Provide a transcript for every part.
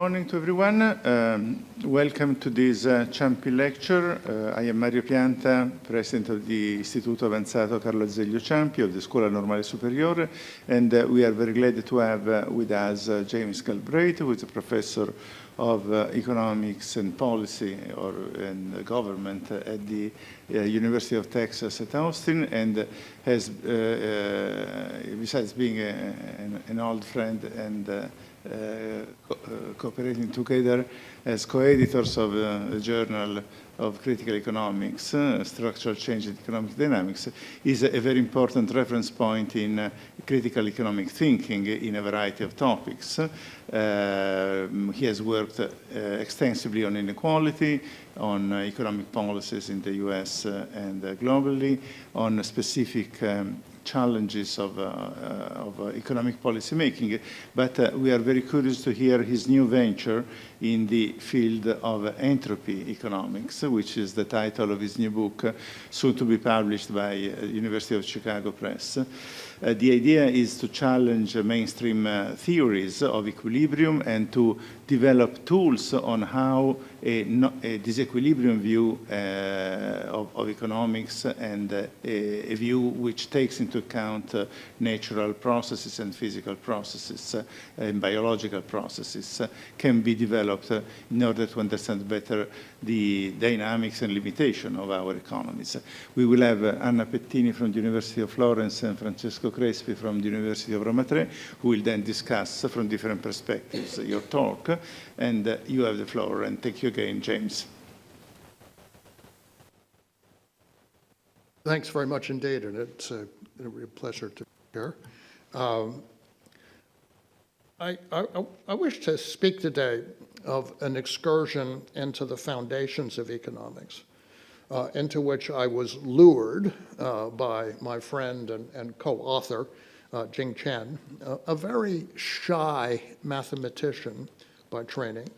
Morning to everyone. Welcome to this Ciampi lecture. I am Mario Pianta, President of the Istituto Avanzato Carlo Azeglio Ciampi of the Scuola Normale Superiore, and we are very glad to have with us James Galbraith, who is a professor of economics and policy and government at the University of Texas at Austin, and has, besides being an old friend and cooperating together as co-editors of the Journal of Critical Economics, Structural Change in Economic Dynamics, is a very important reference point in critical economic thinking in a variety of topics. He has worked extensively on inequality, on economic policies in the US and globally, on specific challenges of economic policy making, but we are very curious to hear his new venture in the field of entropy economics, which is the title of his new book, soon to be published by University of Chicago Press. The idea is to challenge mainstream theories of equilibrium and to develop tools on how a disequilibrium view of economics and a view which takes into account natural processes and physical processes and biological processes can be developed in order to understand better the dynamics and limitation of our economies. We will have Anna Pettini from the University of Florence and Francesco Crespi from the University of Roma 3, who will then discuss from different perspectives your talk, and you have the floor, and thank you again, James. Thanks very much indeed, and it's a real pleasure to be here. I wish to speak today of an excursion into the foundations of economics, into which I was lured by my friend and co-author, Jing Chen, a very shy mathematician by training,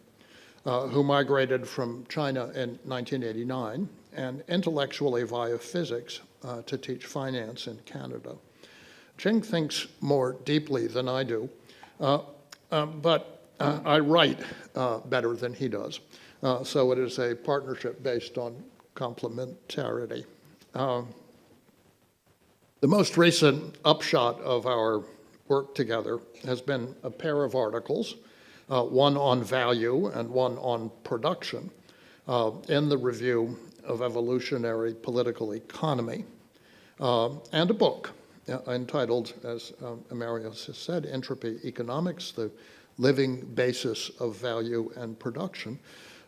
who migrated from China in 1989 and intellectually via physics to teach finance in Canada. Jing thinks more deeply than I do, but I write better than he does. So it is a partnership based on complementarity. The most recent upshot of our work together has been a pair of articles, one on value and one on production, in the Review of Evolutionary Political Economy, and a book entitled, as Marius has said, Entropy Economics, the Living Basis of Value and Production,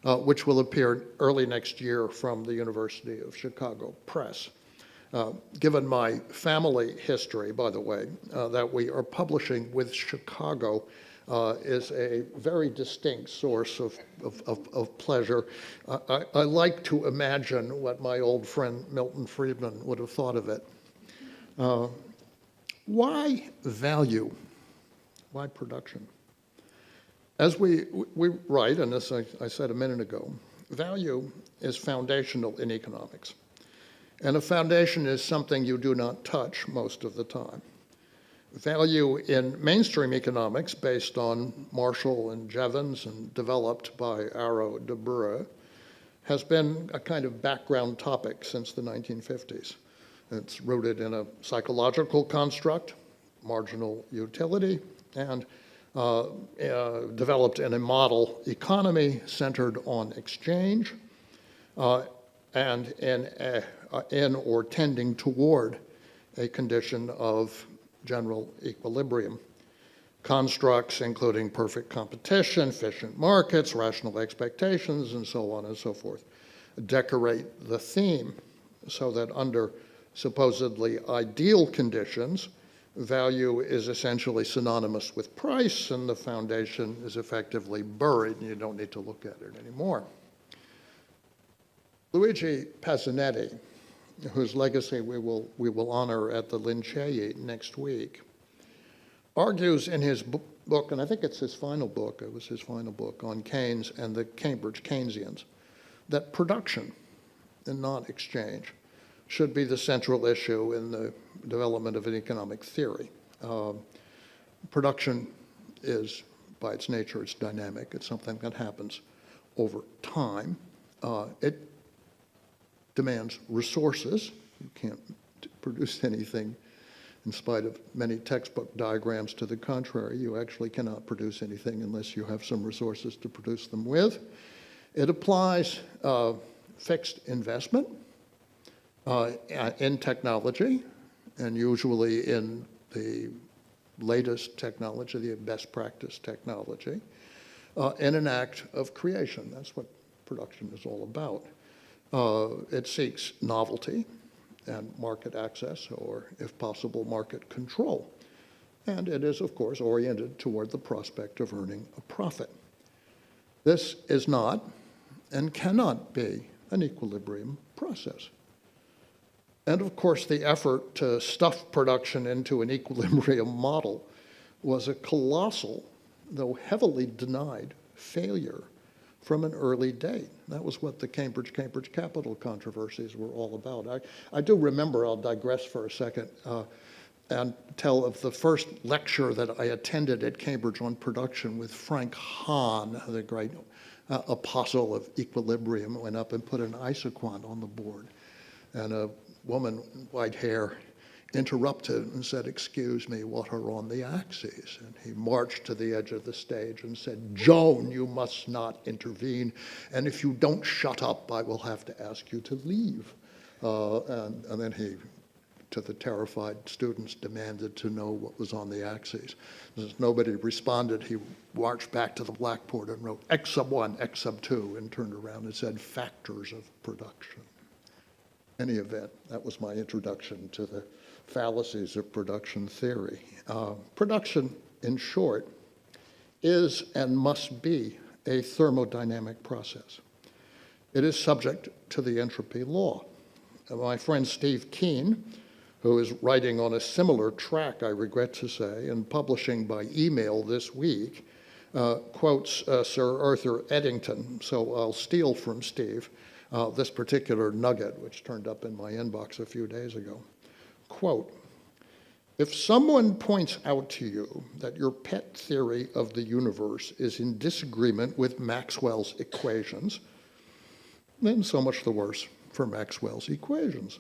which will appear early next year from the University of Chicago Press. Given my family history, by the way, that we are publishing with Chicago is a very distinct source of pleasure. I like to imagine what my old friend Milton Friedman would have thought of it. Why value? Why production? As we write, and as I said a minute ago, value is foundational in economics. And a foundation is something you do not touch most of the time. Value in mainstream economics, based on Marshall and Jevons and developed by Arrow de Breu, has been a kind of background topic since the 1950s. It's rooted in a psychological construct, marginal utility, and developed in a model economy centered on exchange and in or tending toward a condition of general equilibrium. Constructs including perfect competition, efficient markets, rational expectations, and so on and so forth decorate the theme so that under supposedly ideal conditions, value is essentially synonymous with price, and the foundation is effectively buried, and you don't need to look at it anymore. Luigi Pazzanetti, whose legacy we will honor at the Lincei next week, argues in his book, and I think it's his final book, it was his final book, on Keynes and the Cambridge Keynesians, that production and not exchange should be the central issue in the development of an economic theory. Production is by its nature, it's dynamic. It's something that happens over time. It demands resources. You can't produce anything in spite of many textbook diagrams to the contrary. You actually cannot produce anything unless you have some resources to produce them with. It applies fixed investment in technology, and usually in the latest technology, the best practice technology, in an act of creation. That's what production is all about. It seeks novelty and market access, or if possible, market control. And it is, of course, oriented toward the prospect of earning a profit. This is not and cannot be an equilibrium process. And of course, the effort to stuff production into an equilibrium model was a colossal, though heavily denied, failure from an early date. That was what the Cambridge Capital controversies were all about. I do remember, I'll digress for a second, and tell of the first lecture that I attended at Cambridge on production with Frank Hahn, the great apostle of equilibrium, went up and put an isoquant on the board. And a woman, white hair, interrupted and said, "Excuse me, what are on the axes?" And he marched to the edge of the stage and said, "Joan, you must not intervene, and if you don't shut up, I will have to ask you to leave." And then he, to the terrified students, demanded to know what was on the axes. As nobody responded, he marched back to the blackboard and wrote X sub 1, X sub 2, and turned around and said, "Factors of production." Any event, that was my introduction to the fallacies of production theory. Production, in short, is and must be a thermodynamic process. It is subject to the entropy law. My friend Steve Keen, who is writing on a similar track, I regret to say, and publishing by email this week, quotes Sir Arthur Eddington, so I'll steal from Steve this particular nugget, which turned up in my inbox a few days ago. Quote, "If someone points out to you that your pet theory of the universe is in disagreement with Maxwell's equations, then so much the worse for Maxwell's equations.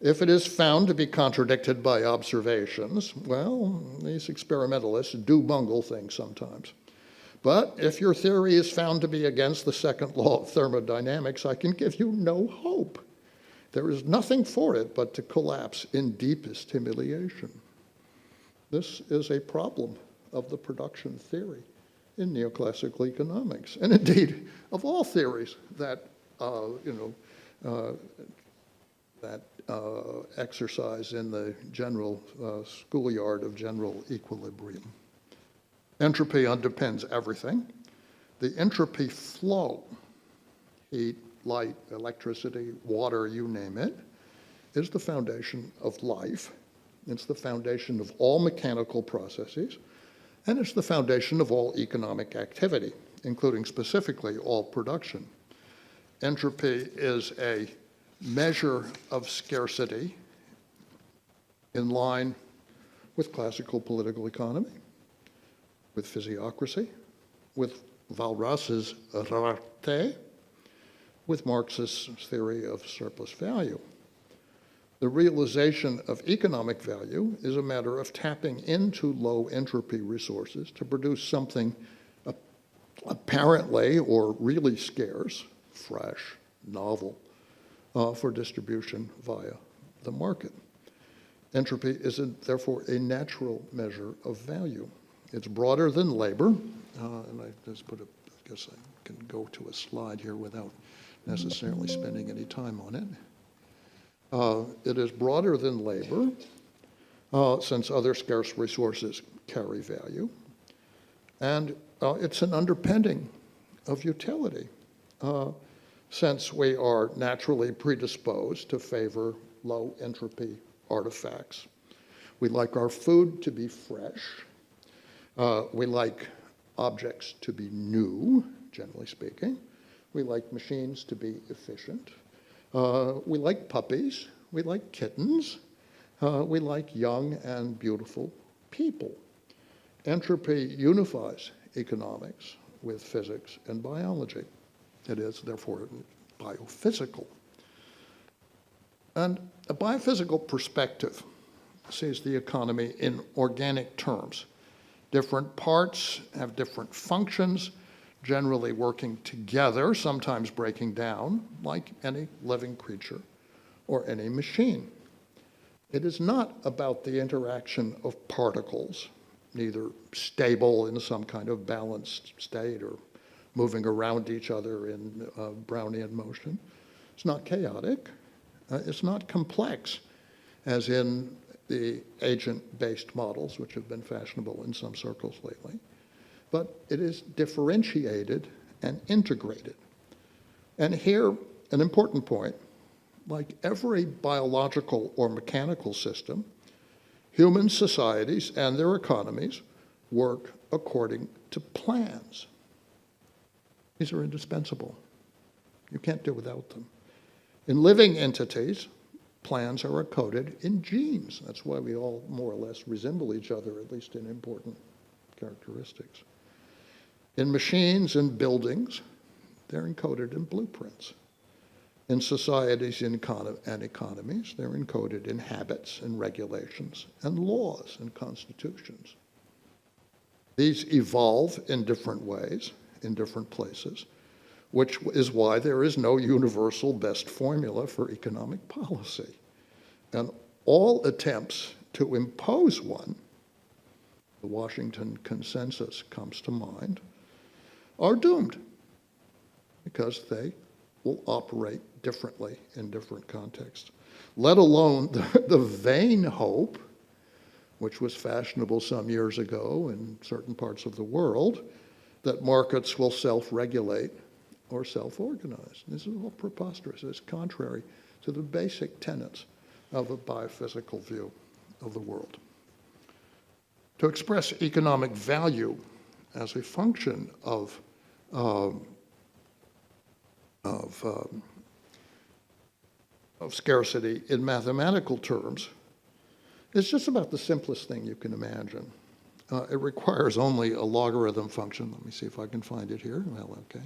If it is found to be contradicted by observations, well, these experimentalists do bungle things sometimes. But if your theory is found to be against the second law of thermodynamics, I can give you no hope. There is nothing for it but to collapse in deepest humiliation." This is a problem of the production theory in neoclassical economics, and indeed of all theories that exercise in the general schoolyard of general equilibrium. Entropy underpins everything. The entropy flow, heat, light, electricity, water, you name it, is the foundation of life. It's the foundation of all mechanical processes, and it's the foundation of all economic activity, including specifically all production. Entropy is a measure of scarcity in line with classical political economy, with physiocracy, with Walras's rareté, with Marx's theory of surplus value. The realization of economic value is a matter of tapping into low entropy resources to produce something apparently or really scarce, fresh, novel, for distribution via the market. Entropy is therefore a natural measure of value. It's broader than labor, and I just I guess I can go to a slide here without necessarily spending any time on it. It is broader than labor, since other scarce resources carry value, and it's an underpinning of utility, since we are naturally predisposed to favor low entropy artifacts. We like our food to be fresh. We like objects to be new, generally speaking. We like machines to be efficient. We like puppies. We like kittens. We like young and beautiful people. Entropy unifies economics with physics and biology. It is, therefore, biophysical. And a biophysical perspective sees the economy in organic terms. Different parts have different functions, generally working together, sometimes breaking down, like any living creature or any machine. It is not about the interaction of particles, neither stable in some kind of balanced state or moving around each other in Brownian motion. It's not chaotic. It's not complex, as in the agent-based models, which have been fashionable in some circles lately. But it is differentiated and integrated. And here, an important point, like every biological or mechanical system, human societies and their economies work according to plans. These are indispensable. You can't do without them. In living entities, plans are encoded in genes. That's why we all more or less resemble each other, at least in important characteristics. In machines and buildings, they're encoded in blueprints. In societies and economies, they're encoded in habits and regulations and laws and constitutions. These evolve in different ways, in different places, which is why there is no universal best formula for economic policy. And all attempts to impose one, the Washington Consensus comes to mind, are doomed because they will operate differently in different contexts, let alone the vain hope, which was fashionable some years ago in certain parts of the world, that markets will self-regulate or self-organize. This is all preposterous. It's contrary to the basic tenets of a biophysical view of the world. To express economic value as a function of scarcity in mathematical terms is just about the simplest thing you can imagine. It requires only a logarithm function. Let me see if I can find it here. Well, okay.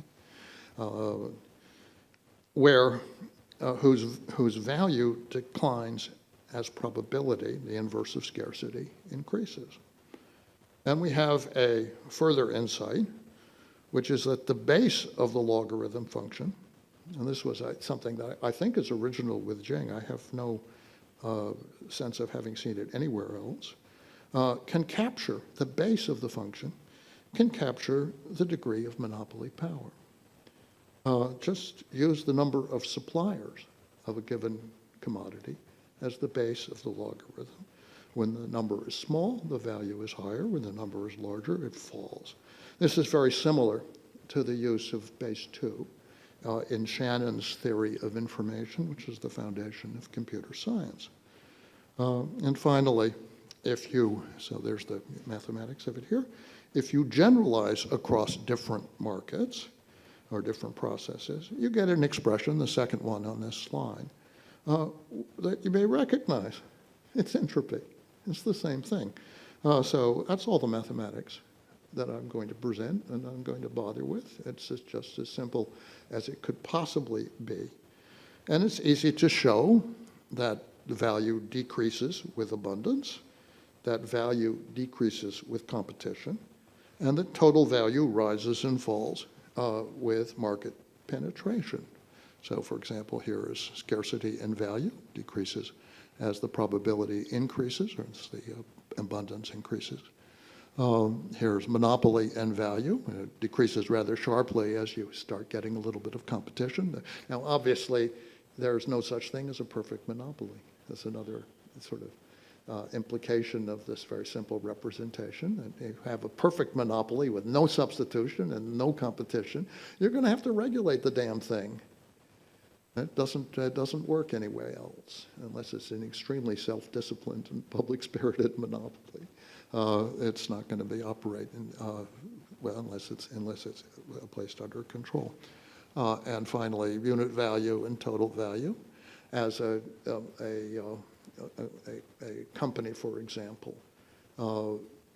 Whose value declines as probability, the inverse of scarcity, increases. And we have a further insight, which is that the base of the logarithm function, and this was something that I think is original with Jing, I have no sense of having seen it anywhere else, can capture, the base of the function, can capture the degree of monopoly power. Just use the number of suppliers of a given commodity as the base of the logarithm. When the number is small, the value is higher. When the number is larger, it falls. This is very similar to the use of base 2 in Shannon's theory of information, which is the foundation of computer science. And finally, so there's the mathematics of it here. If you generalize across different markets or different processes, you get an expression, the second one on this slide, that you may recognize. It's entropy. It's the same thing. So that's all the mathematics that I'm going to present and I'm going to bother with. It's just as simple as it could possibly be. And it's easy to show that the value decreases with abundance, that value decreases with competition, and that total value rises and falls with market penetration. So for example, here is scarcity and value decreases as the probability increases, or as the abundance increases. Here's monopoly and value. It decreases rather sharply as you start getting a little bit of competition. Now, obviously, there's no such thing as a perfect monopoly. That's another sort of implication of this very simple representation. And you have a perfect monopoly with no substitution and no competition, you're going to have to regulate the damn thing. It doesn't work anywhere else, unless it's an extremely self-disciplined and public-spirited monopoly. It's not going to be operating well unless it's placed under control. And finally, unit value and total value. As a company, for example,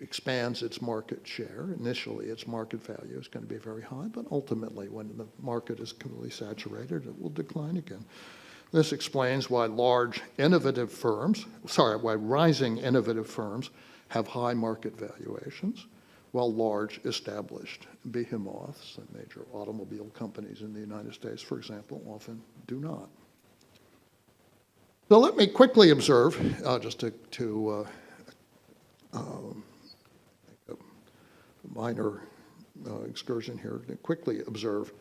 expands its market share. Initially, its market value is going to be very high, but ultimately, when the market is completely saturated, it will decline again. This explains why why rising innovative firms have high market valuations, while large established behemoths and major automobile companies in the United States, for example, often do not. So let me quickly observe, just to make a minor excursion here, to quickly observe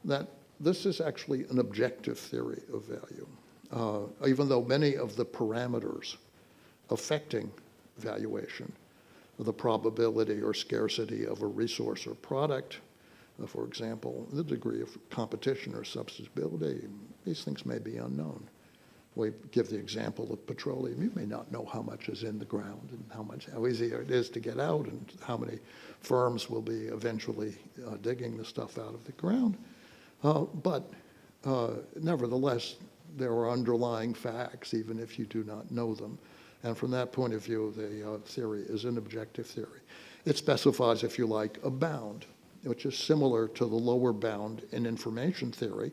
that this is actually an objective theory of value, even though many of the parameters affecting valuation, the probability or scarcity of a resource or product, for example, the degree of competition or substitutability, these things may be unknown. We give the example of petroleum. You may not know how much is in the ground and how easy it is to get out and how many firms will be eventually digging the stuff out of the ground. But nevertheless, there are underlying facts, even if you do not know them. And from that point of view, the theory is an objective theory. It specifies, if you like, a bound, which is similar to the lower bound in information theory,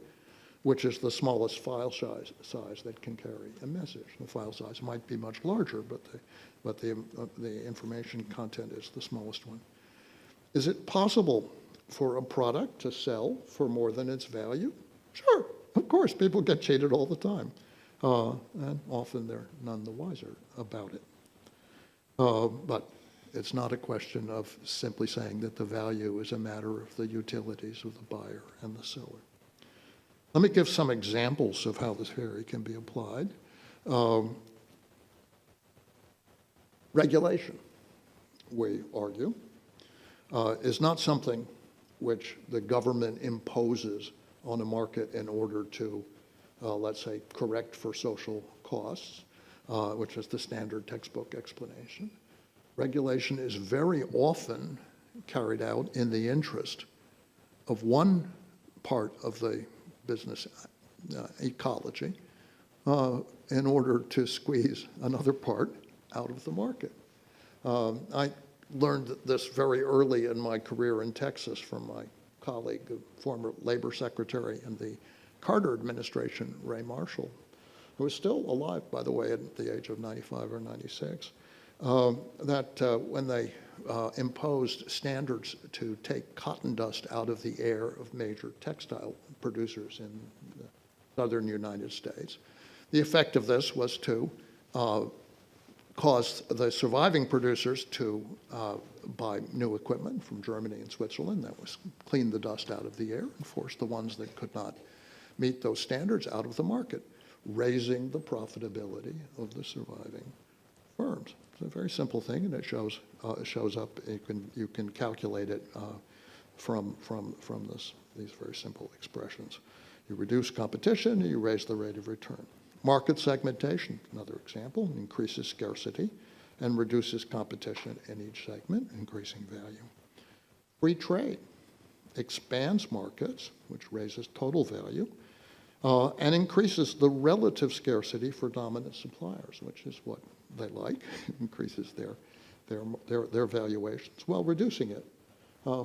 which is the smallest file size that can carry a message. The file size might be much larger, but the information content is the smallest one. Is it possible for a product to sell for more than its value? Sure, of course, people get cheated all the time. And often they're none the wiser about it. But it's not a question of simply saying that the value is a matter of the utilities of the buyer and the seller. Let me give some examples of how this theory can be applied. Regulation, we argue, is not something which the government imposes on a market in order to, let's say, correct for social costs, which is the standard textbook explanation. Regulation is very often carried out in the interest of one part of the business ecology in order to squeeze another part out of the market. I learned this very early in my career in Texas from my colleague, the former labor secretary in the Carter administration, Ray Marshall, who is still alive, by the way, at the age of 95 or 96, that when they imposed standards to take cotton dust out of the air of major textile producers in the southern United States, the effect of this was to cause the surviving producers to buy new equipment from Germany and Switzerland that was clean the dust out of the air and force the ones that could not meet those standards out of the market, raising the profitability of the surviving firms. It's a very simple thing, and it shows up. You can calculate it from these very simple expressions. You reduce competition, and you raise the rate of return. Market segmentation, another example, increases scarcity and reduces competition in each segment, increasing value. Free trade expands markets, which raises total value, and increases the relative scarcity for dominant suppliers, which is what they like, increases their valuations, while reducing it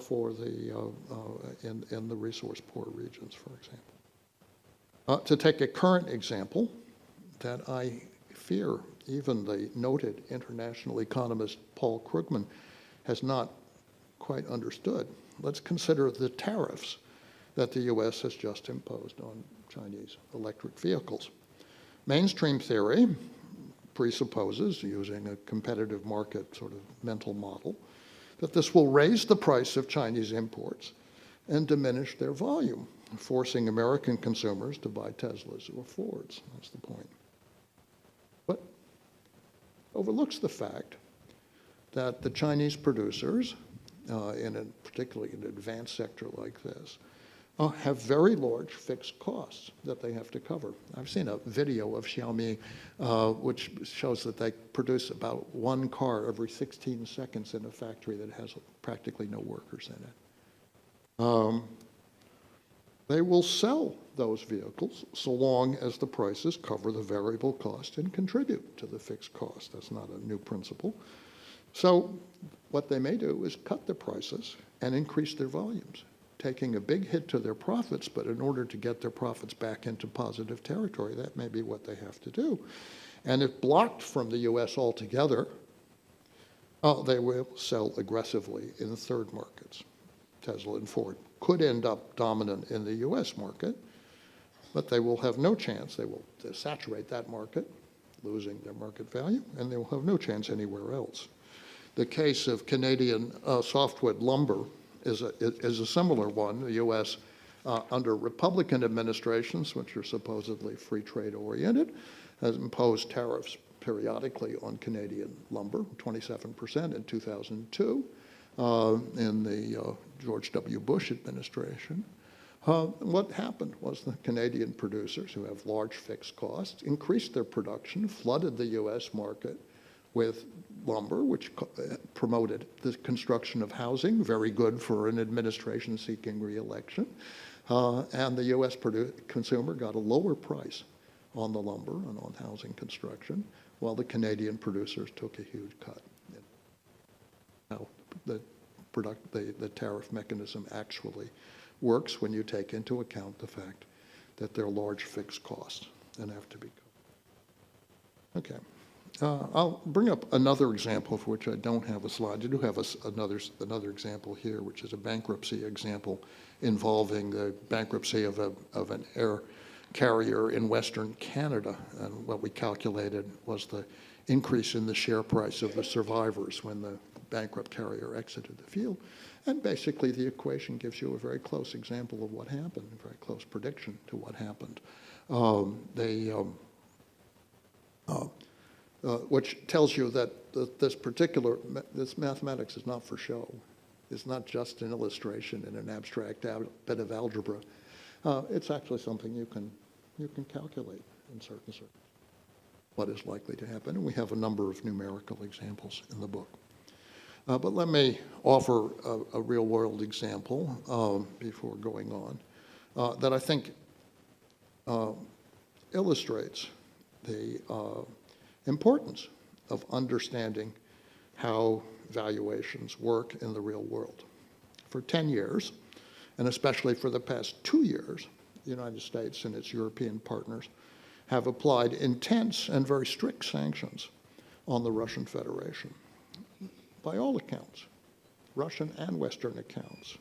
for in the resource-poor regions, for example. To take a current example that I fear even the noted international economist Paul Krugman has not quite understood, let's consider the tariffs that the U.S. has just imposed on Chinese electric vehicles. Mainstream theory presupposes, using a competitive market sort of mental model, that this will raise the price of Chinese imports and diminish their volume, forcing American consumers to buy Teslas or Fords. That's the point. But overlooks the fact that the Chinese producers, particularly in an advanced sector like this, have very large fixed costs that they have to cover. I've seen a video of Xiaomi which shows that they produce about one car every 16 seconds in a factory that has practically no workers in it. They will sell those vehicles so long as the prices cover the variable cost and contribute to the fixed cost. That's not a new principle. So what they may do is cut their prices and increase their volumes, taking a big hit to their profits, but in order to get their profits back into positive territory, that may be what they have to do. And if blocked from the US altogether, they will sell aggressively in third markets. Tesla and Ford could end up dominant in the US market, but they will have no chance. They will saturate that market, losing their market value, and they will have no chance anywhere else. The case of Canadian softwood lumber is a similar one. The U.S., under Republican administrations, which are supposedly free trade oriented, has imposed tariffs periodically on Canadian lumber, 27% in 2002, in the George W. Bush administration. What happened was the Canadian producers, who have large fixed costs, increased their production, flooded the U.S. market with lumber, which promoted the construction of housing, very good for an administration seeking re-election. And the U.S. consumer got a lower price on the lumber and on housing construction, while the Canadian producers took a huge cut. Now, the tariff mechanism actually works when you take into account the fact that there are large fixed costs and have to be covered. Okay. I'll bring up another example for which I don't have a slide. I do have another example here, which is a bankruptcy example involving the bankruptcy of an air carrier in Western Canada. And what we calculated was the increase in the share price of the survivors when the bankrupt carrier exited the field. And basically, the equation gives you a very close example of what happened, a very close prediction to what happened. Which tells you that this mathematics is not for show. It's not just an illustration in an abstract bit of algebra. It's actually something you can calculate in certain circumstances what is likely to happen. And we have a number of numerical examples in the book. But let me offer a real-world example before going on that I think illustrates the importance of understanding how valuations work in the real world. For 10 years, and especially for the past 2 years, the United States and its European partners have applied intense and very strict sanctions on the Russian Federation. By all accounts, Russian and Western accounts,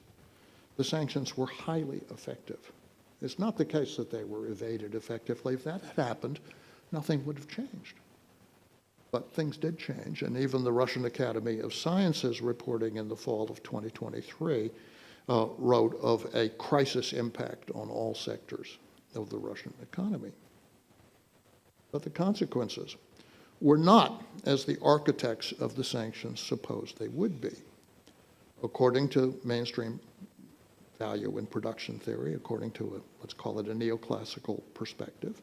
the sanctions were highly effective. It's not the case that they were evaded effectively. If that had happened, nothing would have changed. But things did change, and even the Russian Academy of Sciences, reporting in the fall of 2023, wrote of a crisis impact on all sectors of the Russian economy. But the consequences were not as the architects of the sanctions supposed they would be. According to mainstream value and production theory, according to let's call it a neoclassical perspective,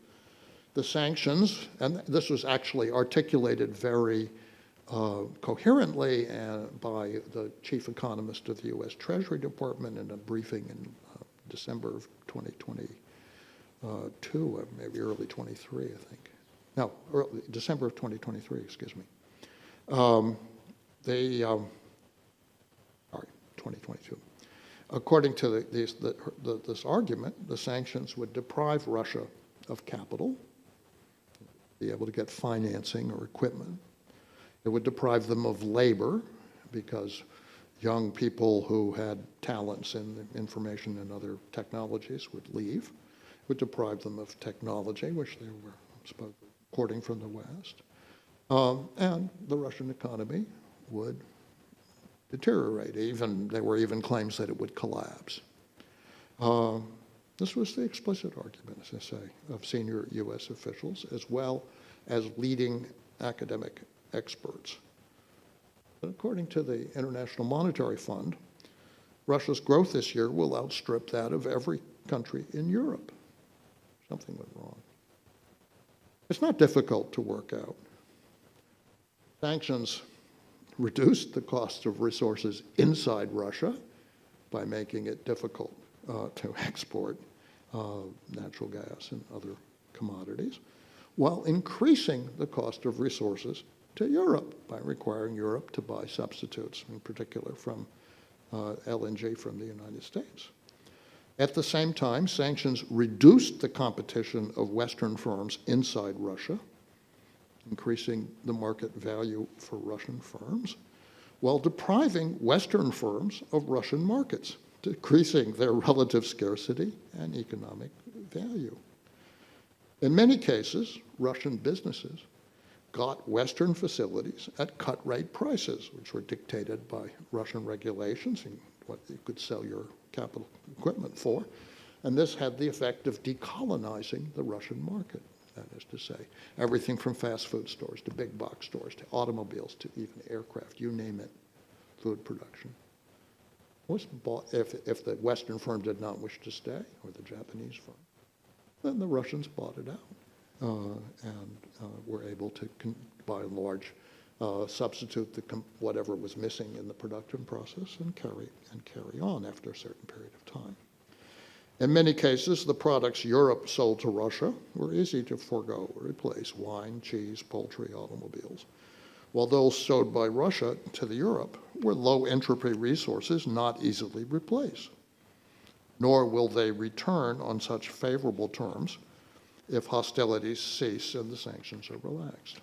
the sanctions, and this was actually articulated very coherently by the chief economist of the U.S. Treasury Department in a briefing in December of 2022, maybe early 23, I think. No, December of 2023, excuse me. Sorry, 2022. According to this argument, the sanctions would deprive Russia of capital, be able to get financing or equipment. It would deprive them of labor because young people who had talents in information and other technologies would leave. It would deprive them of technology, which they were supposed to be importing from the West. And the Russian economy would deteriorate. There were even claims that it would collapse. This was the explicit argument, as I say, of senior U.S. officials, as well as leading academic experts. But according to the International Monetary Fund, Russia's growth this year will outstrip that of every country in Europe. Something went wrong. It's not difficult to work out. Sanctions reduced the cost of resources inside Russia by making it difficult to export natural gas and other commodities, while increasing the cost of resources to Europe by requiring Europe to buy substitutes, in particular from LNG from the United States. At the same time, sanctions reduced the competition of Western firms inside Russia, increasing the market value for Russian firms, while depriving Western firms of Russian markets, decreasing their relative scarcity and economic value. In many cases, Russian businesses got Western facilities at cut-rate prices, which were dictated by Russian regulations and what you could sell your capital equipment for. And this had the effect of decolonizing the Russian market. That is to say, everything from fast food stores to big box stores to automobiles to even aircraft, you name it, food production was bought. If the Western firm did not wish to stay, or the Japanese firm, then the Russians bought it out and were able to, by and large, substitute whatever was missing in the production process and carry on after a certain period of time. In many cases, the products Europe sold to Russia were easy to forego or replace: wine, cheese, poultry, automobiles, while those sold by Russia to Europe were low entropy resources not easily replaced. Nor will they return on such favorable terms if hostilities cease and the sanctions are relaxed.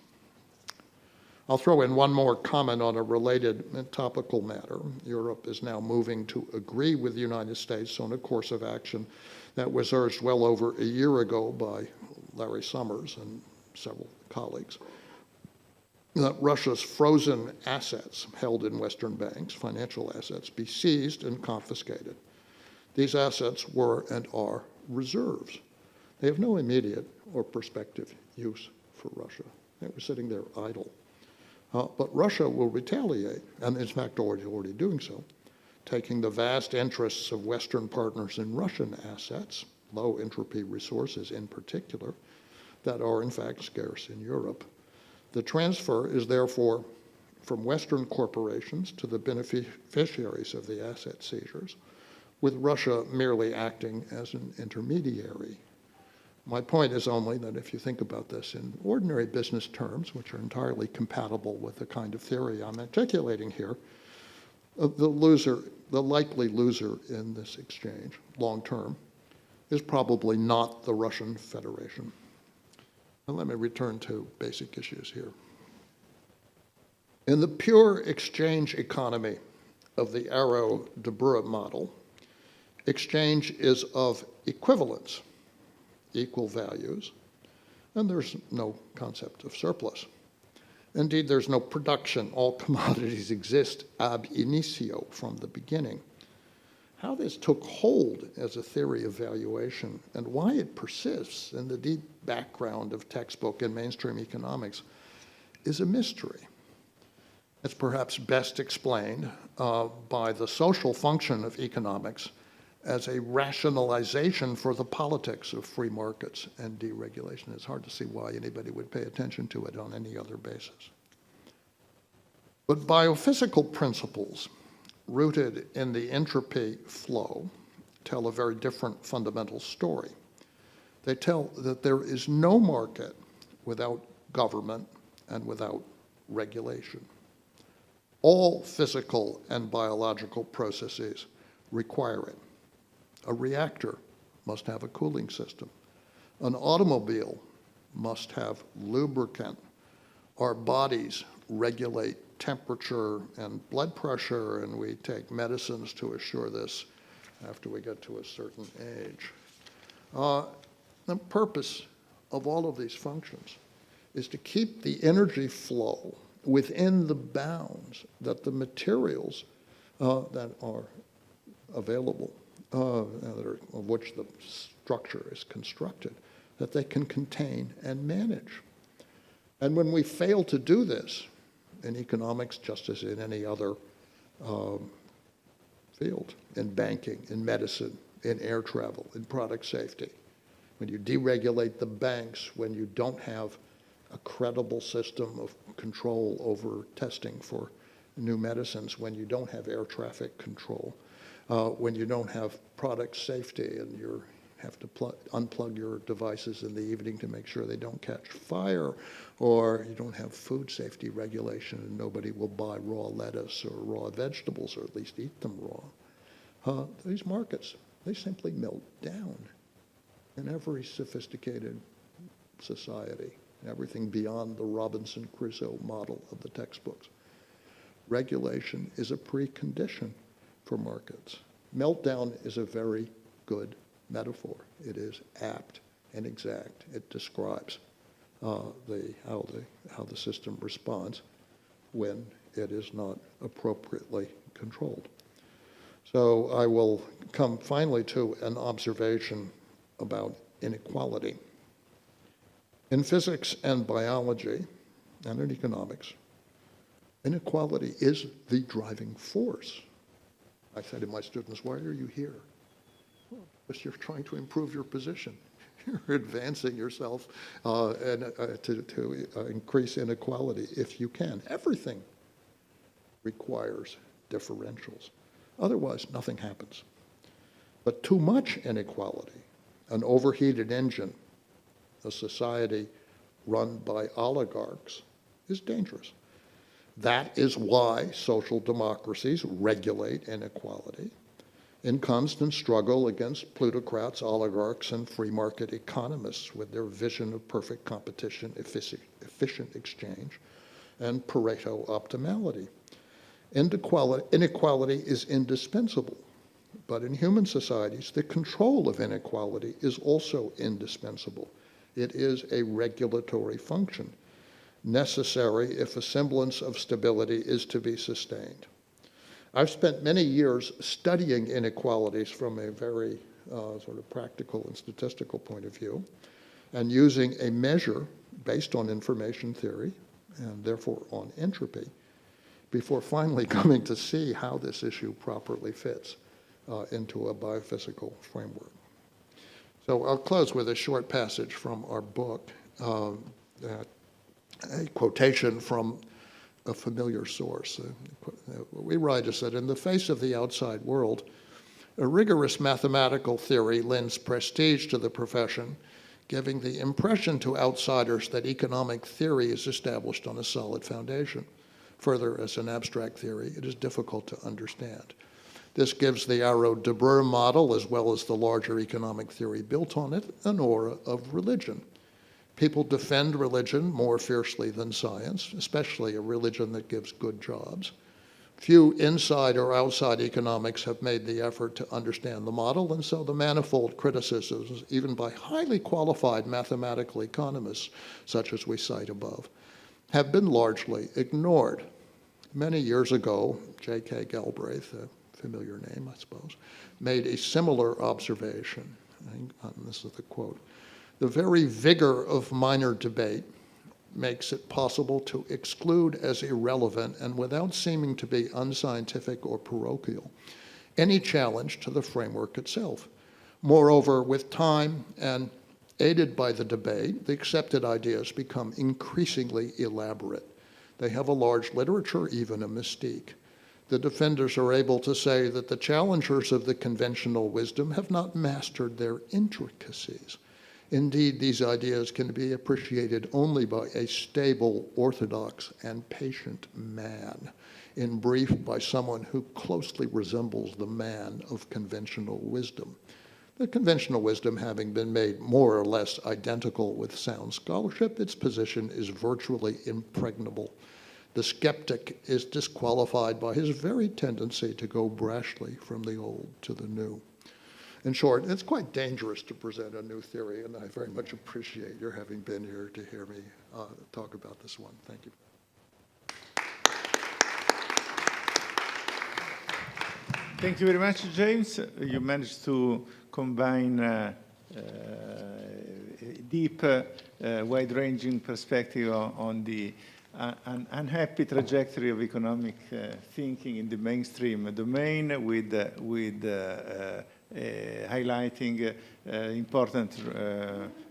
I'll throw in one more comment on a related topical matter. Europe is now moving to agree with the United States on a course of action that was urged well over a year ago by Larry Summers and several colleagues, that Russia's frozen assets held in Western banks, financial assets, be seized and confiscated. These assets were and are reserves. They have no immediate or prospective use for Russia. They were sitting there idle. But Russia will retaliate, and in fact already doing so, taking the vast interests of Western partners in Russian assets, low entropy resources in particular, that are in fact scarce in Europe. The transfer is therefore from Western corporations to the beneficiaries of the asset seizures, with Russia merely acting as an intermediary. My point is only that if you think about this in ordinary business terms, which are entirely compatible with the kind of theory I'm articulating here, the likely loser in this exchange, long term, is probably not the Russian Federation. And let me return to basic issues here. In the pure exchange economy of the Arrow-Debreu model, exchange is of equivalence, equal values, and there's no concept of surplus. Indeed, there's no production. All commodities exist ab initio, from the beginning. How this took hold as a theory of valuation and why it persists in the deep background of textbook and mainstream economics is a mystery. It's perhaps best explained by the social function of economics as a rationalization for the politics of free markets and deregulation. It's hard to see why anybody would pay attention to it on any other basis. But biophysical principles rooted in the entropy flow tell a very different fundamental story. They tell that there is no market without government and without regulation. All physical and biological processes require it. A reactor must have a cooling system. An automobile must have lubricant. Our bodies regulate temperature and blood pressure, and we take medicines to assure this after we get to a certain age. The purpose of all of these functions is to keep the energy flow within the bounds that the materials that are available, of which the structure is constructed, that they can contain and manage. And when we fail to do this, in economics, just as in any other field, in banking, in medicine, in air travel, in product safety, when you deregulate the banks, when you don't have a credible system of control over testing for new medicines, when you don't have air traffic control, when you don't have product safety and you're have to unplug your devices in the evening to make sure they don't catch fire, or you don't have food safety regulation and nobody will buy raw lettuce or raw vegetables, or at least eat them raw. These markets, they simply melt down in every sophisticated society, everything beyond the Robinson Crusoe model of the textbooks. Regulation is a precondition for markets. Meltdown is a very good metaphor. It is apt and exact. It describes how the system responds when it is not appropriately controlled. So I will come finally to an observation about inequality. In physics and biology and in economics, inequality is the driving force. I say to my students, why are you here? Well, because you're trying to improve your position. You're advancing yourself to increase inequality if you can. Everything requires differentials. Otherwise, nothing happens. But too much inequality, an overheated engine, a society run by oligarchs, is dangerous. That is why social democracies regulate inequality in constant struggle against plutocrats, oligarchs, and free market economists with their vision of perfect competition, efficient exchange, and Pareto optimality. Inequality is indispensable, but in human societies, the control of inequality is also indispensable. It is a regulatory function, necessary if a semblance of stability is to be sustained. I've spent many years studying inequalities from a very sort of practical and statistical point of view, and using a measure based on information theory, and therefore on entropy, before finally coming to see how this issue properly fits into a biophysical framework. So I'll close with a short passage from our book, a quotation from a familiar source. We write is that in the face of the outside world, a rigorous mathematical theory lends prestige to the profession, giving the impression to outsiders that economic theory is established on a solid foundation. Further, as an abstract theory, it is difficult to understand. This gives the Arrow-Debreu model, as well as the larger economic theory built on it, an aura of religion. People defend religion more fiercely than science, especially a religion that gives good jobs. Few inside or outside economics have made the effort to understand the model, and so the manifold criticisms, even by highly qualified mathematical economists, such as we cite above, have been largely ignored. Many years ago, J.K. Galbraith, a familiar name, I suppose, made a similar observation. And this is the quote: "The very vigor of minor debate makes it possible to exclude as irrelevant and without seeming to be unscientific or parochial any challenge to the framework itself. Moreover, with time and aided by the debate, the accepted ideas become increasingly elaborate. They have a large literature, even a mystique. The defenders are able to say that the challengers of the conventional wisdom have not mastered their intricacies. Indeed, these ideas can be appreciated only by a stable, orthodox, and patient man. In brief, by someone who closely resembles the man of conventional wisdom. The conventional wisdom having been made more or less identical with sound scholarship, its position is virtually impregnable. The skeptic is disqualified by his very tendency to go brashly from the old to the new." In short, it's quite dangerous to present a new theory, and I very much appreciate your having been here to hear me talk about this one. Thank you. Thank you very much, James. You managed to combine deep, wide-ranging perspective on the unhappy trajectory of economic thinking in the mainstream domain with highlighting important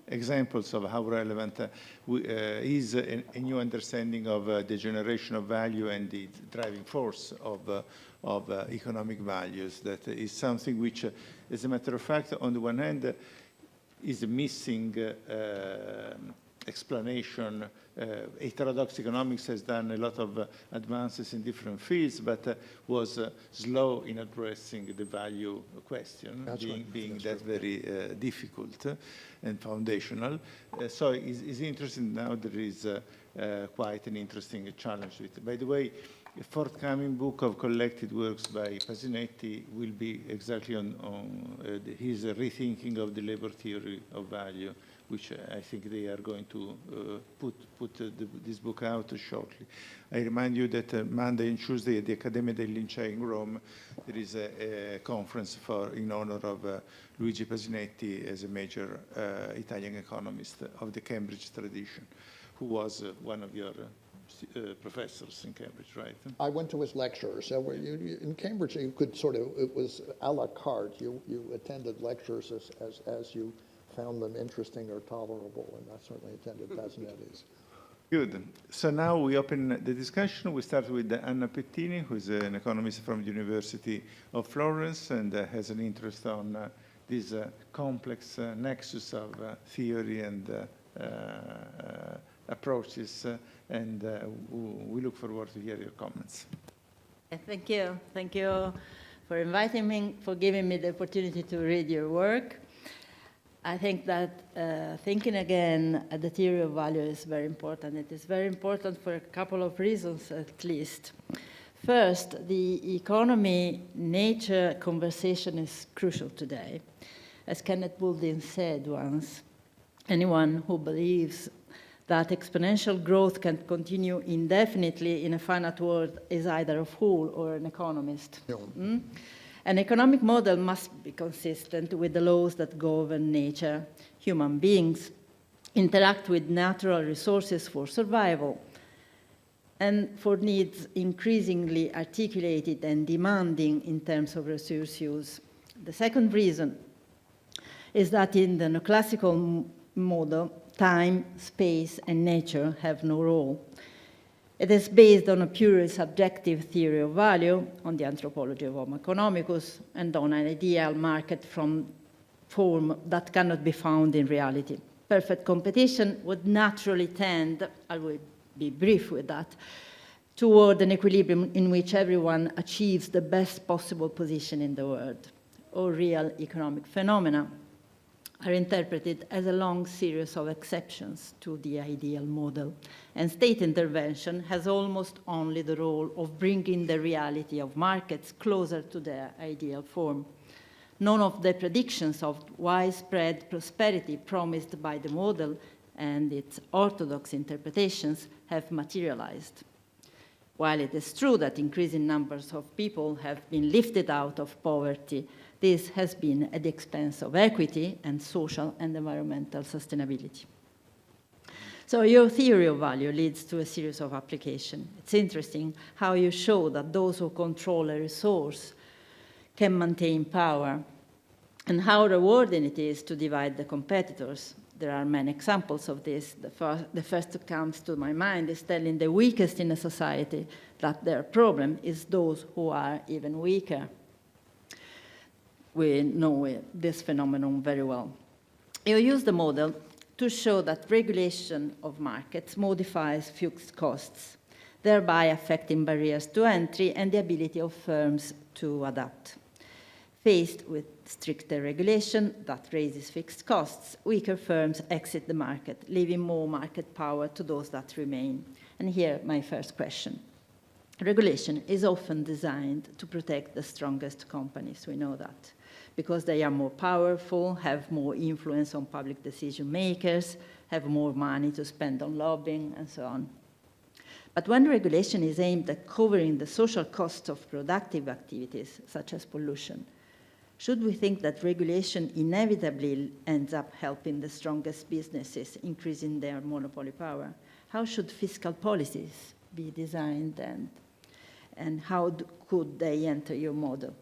examples of how relevant is a new understanding of the generation of value and the driving force of economic values. That is something which, as a matter of fact, on the one hand, is a missing explanation. Heterodox economics has done a lot of advances in different fields, but was slow in addressing the value question, being very difficult and foundational. So it's interesting now there is quite an interesting challenge with it. By the way, a forthcoming book of collected works by Pasinetti will be exactly on his rethinking of the labor theory of value, which I think they are going to put this book out shortly. I remind you that Monday and Tuesday at the Accademia dei Lincei in Rome, there is a conference in honor of Luigi Pasinetti as a major Italian economist of the Cambridge tradition, who was one of your professors in Cambridge, right? I went to his lectures. So in Cambridge, you could sort of, it was a la carte. You attended lectures as you found them interesting or tolerable, and I certainly attended Pasinetti's. Good. So now we open the discussion. We start with Anna Pettini, who is an economist from the University of Florence and has an interest on this complex nexus of theory and approaches, and we look forward to hear your comments. Thank you. Thank you for inviting me, for giving me the opportunity to read your work. I think that thinking again at the theory of value is very important. It is very important for a couple of reasons, at least. First, the economy-nature conversation is crucial today. As Kenneth Boulding said once, anyone who believes that exponential growth can continue indefinitely in a finite world is either a fool or an economist. Yeah. An economic model must be consistent with the laws that govern nature. Human beings interact with natural resources for survival and for needs increasingly articulated and demanding in terms of resource use. The second reason is that in the neoclassical model, time, space, and nature have no role. It is based on a purely subjective theory of value, on the anthropology of Homo economicus, and on an ideal market form that cannot be found in reality. Perfect competition would naturally tend, I will be brief with that, toward an equilibrium in which everyone achieves the best possible position in the world. All real economic phenomena are interpreted as a long series of exceptions to the ideal model, and state intervention has almost only the role of bringing the reality of markets closer to their ideal form. None of the predictions of widespread prosperity promised by the model and its orthodox interpretations have materialized. While it is true that increasing numbers of people have been lifted out of poverty, this has been at the expense of equity and social and environmental sustainability. So your theory of value leads to a series of applications. It's interesting how you show that those who control a resource can maintain power, and how rewarding it is to divide the competitors. There are many examples of this. The first that comes to my mind is telling the weakest in a society that their problem is those who are even weaker. We know this phenomenon very well. You use the model to show that regulation of markets modifies fixed costs, thereby affecting barriers to entry and the ability of firms to adapt. Faced with stricter regulation that raises fixed costs, weaker firms exit the market, leaving more market power to those that remain. And here, my first question. Regulation is often designed to protect the strongest companies, we know that, because they are more powerful, have more influence on public decision makers, have more money to spend on lobbying, and so on. But when regulation is aimed at covering the social costs of productive activities, such as pollution, should we think that regulation inevitably ends up helping the strongest businesses, increasing their monopoly power? How should fiscal policies be designed, and how could they enter your model?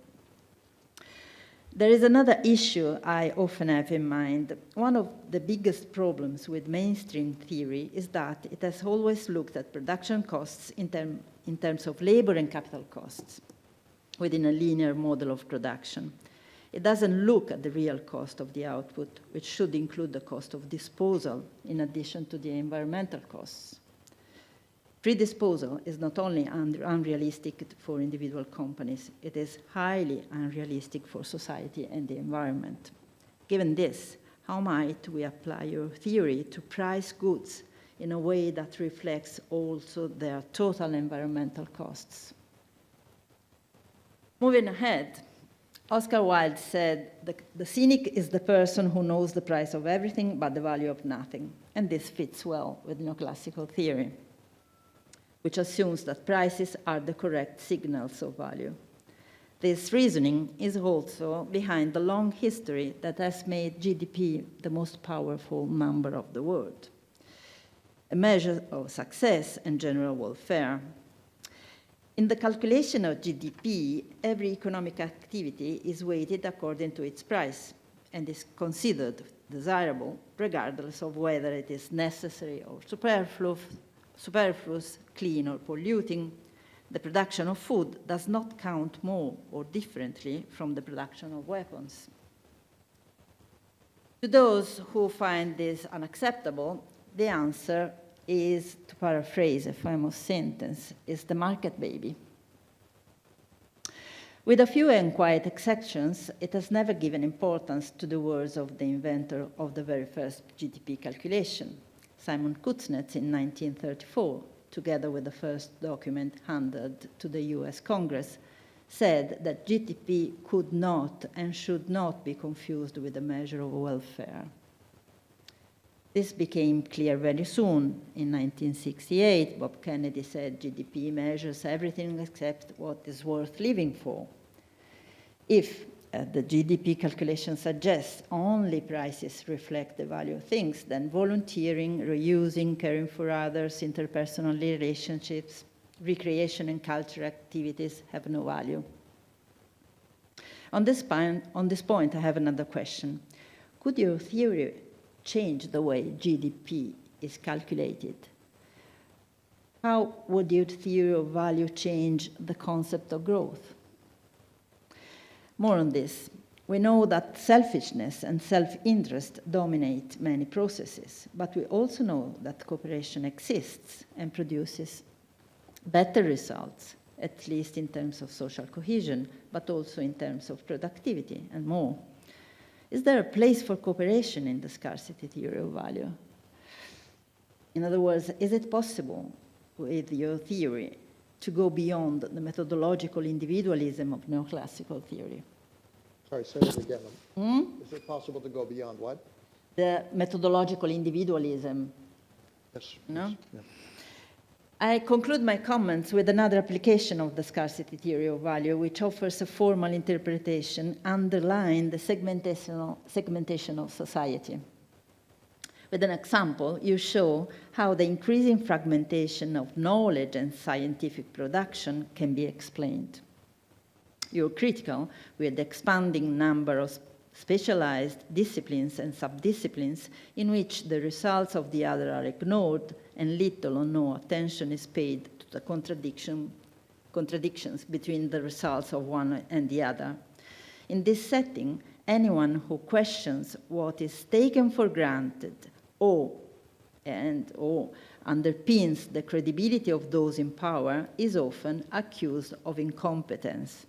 There is another issue I often have in mind. One of the biggest problems with mainstream theory is that it has always looked at production costs in terms of labor and capital costs within a linear model of production. It doesn't look at the real cost of the output, which should include the cost of disposal in addition to the environmental costs. Free disposal is not only unrealistic for individual companies, it is highly unrealistic for society and the environment. Given this, how might we apply your theory to price goods in a way that reflects also their total environmental costs? Moving ahead, Oscar Wilde said, the cynic is the person who knows the price of everything but the value of nothing. And this fits well with neoclassical theory, which assumes that prices are the correct signals of value. This reasoning is also behind the long history that has made GDP the most powerful number of the world, a measure of success and general welfare. In the calculation of GDP, every economic activity is weighted according to its price and is considered desirable regardless of whether it is necessary or superfluous, clean or polluting. The production of food does not count more or differently from the production of weapons. To those who find this unacceptable, the answer is, to paraphrase a famous sentence, is the market baby. With a few and quiet exceptions, it has never given importance to the words of the inventor of the very first GDP calculation, Simon Kuznets, in 1934, together with the first document handed to the US Congress, said that GDP could not and should not be confused with a measure of welfare. This became clear very soon. In 1968, Bob Kennedy said GDP measures everything except what is worth living for. If the GDP calculation suggests only prices reflect the value of things, then volunteering, reusing, caring for others, interpersonal relationships, recreation and cultural activities have no value. On this point, I have another question. Could your theory change the way GDP is calculated? How would your theory of value change the concept of growth? More on this. We know that selfishness and self-interest dominate many processes, but we also know that cooperation exists and produces better results, at least in terms of social cohesion, but also in terms of productivity and more. Is there a place for cooperation in the scarcity theory of value? In other words, is it possible with your theory to go beyond the methodological individualism of neoclassical theory? Sorry, say it again. Is it possible to go beyond what? The methodological individualism. Yes. No? Yes, yeah. I conclude my comments with another application of the scarcity theory of value, which offers a formal interpretation underlying the segmentation of society. With an example, you show how the increasing fragmentation of knowledge and scientific production can be explained. You're critical with the expanding number of specialized disciplines and subdisciplines in which the results of the other are ignored and little or no attention is paid to the contradictions between the results of one and the other. In this setting, anyone who questions what is taken for granted or underpins the credibility of those in power is often accused of incompetence.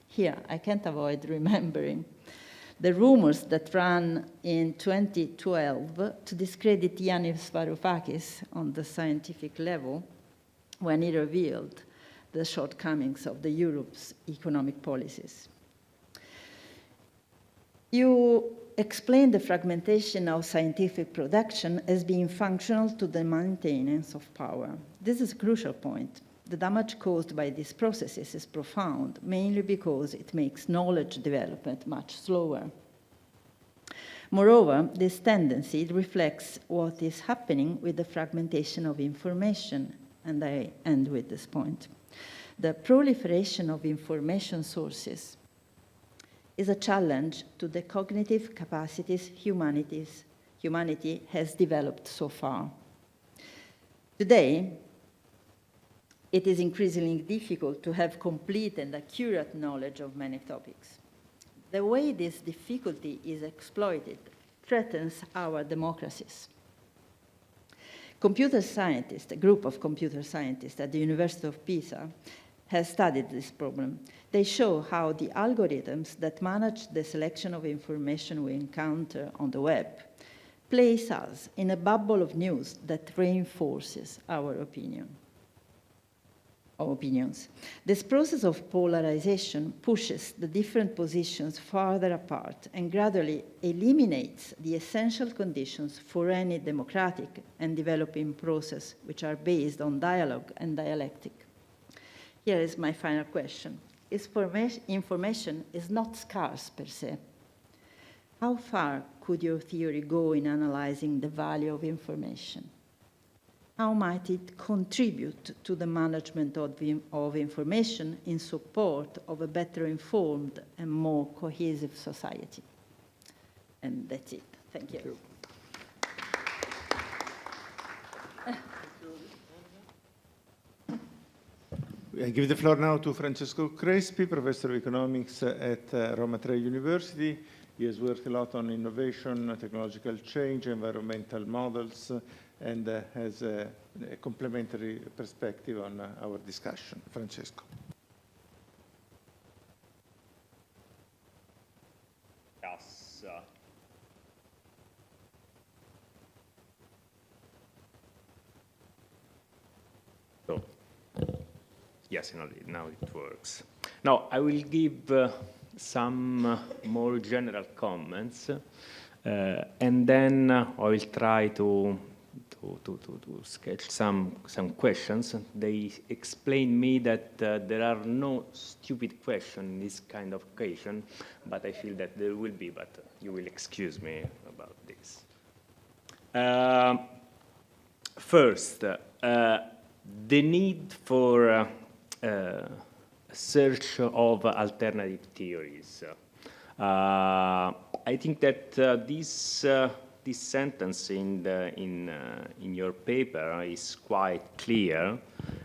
Here, I can't avoid remembering the rumors that ran in 2012 to discredit Yanis Varoufakis on the scientific level when he revealed the shortcomings of the Europe's economic policies. You explain the fragmentation of scientific production as being functional to the maintenance of power. This is a crucial point. The damage caused by these processes is profound, mainly because it makes knowledge development much slower. Moreover, this tendency reflects what is happening with the fragmentation of information, and I end with this point. The proliferation of information sources is a challenge to the cognitive capacities humanity has developed so far. Today, it is increasingly difficult to have complete and accurate knowledge of many topics. The way this difficulty is exploited threatens our democracies. Computer scientists, a group of computer scientists at the University of Pisa, has studied this problem. They show how the algorithms that manage the selection of information we encounter on the web place us in a bubble of news that reinforces our opinions. This process of polarization pushes the different positions farther apart and gradually eliminates the essential conditions for any democratic and developing process, which are based on dialogue and dialectic. Here is my final question. Information is not scarce per se. How far could your theory go in analyzing the value of information? How might it contribute to the management of information in support of a better informed and more cohesive society? And that's it. Thank you. I give the floor now to Francesco Crespi, Professor of Economics at Roma University. He has worked a lot on innovation, technological change, environmental models, and has a complementary perspective on our discussion. Francesco. Yes. So, yes, now it works. Now, I will give some more general comments, and then I will try to sketch some questions. They explain me that there are no stupid questions in this kind of occasion, but I feel that there will be, but you will excuse me about this. First, the need for search of alternative theories. I think that this sentence in your paper is quite clear.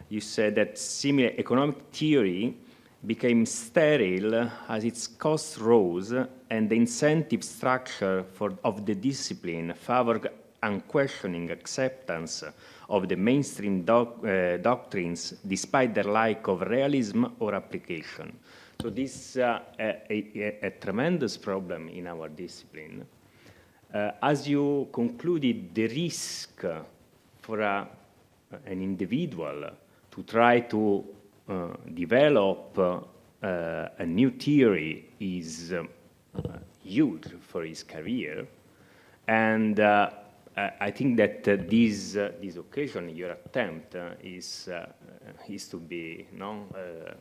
You said that similar economic theory became sterile as its costs rose and the incentive structure of the discipline favored unquestioning acceptance of the mainstream doctrines despite their lack of realism or application. So this is a tremendous problem in our discipline. As you concluded, the risk for an individual to try to develop a new theory is huge for his career, and I think that this occasion, your attempt, is to be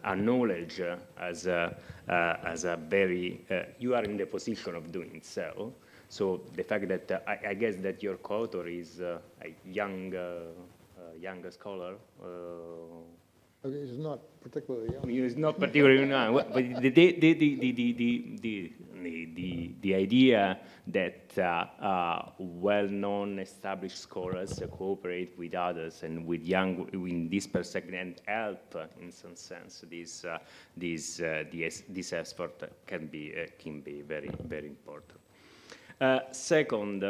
acknowledged as a very. You are in the position of doing so. So the fact that I guess that your co-author is a young scholar. Okay, he's not particularly young. He's not particularly young, but the idea that well-known established scholars cooperate with others and with young in this perspective and help in some sense this effort can be very, very important. Second,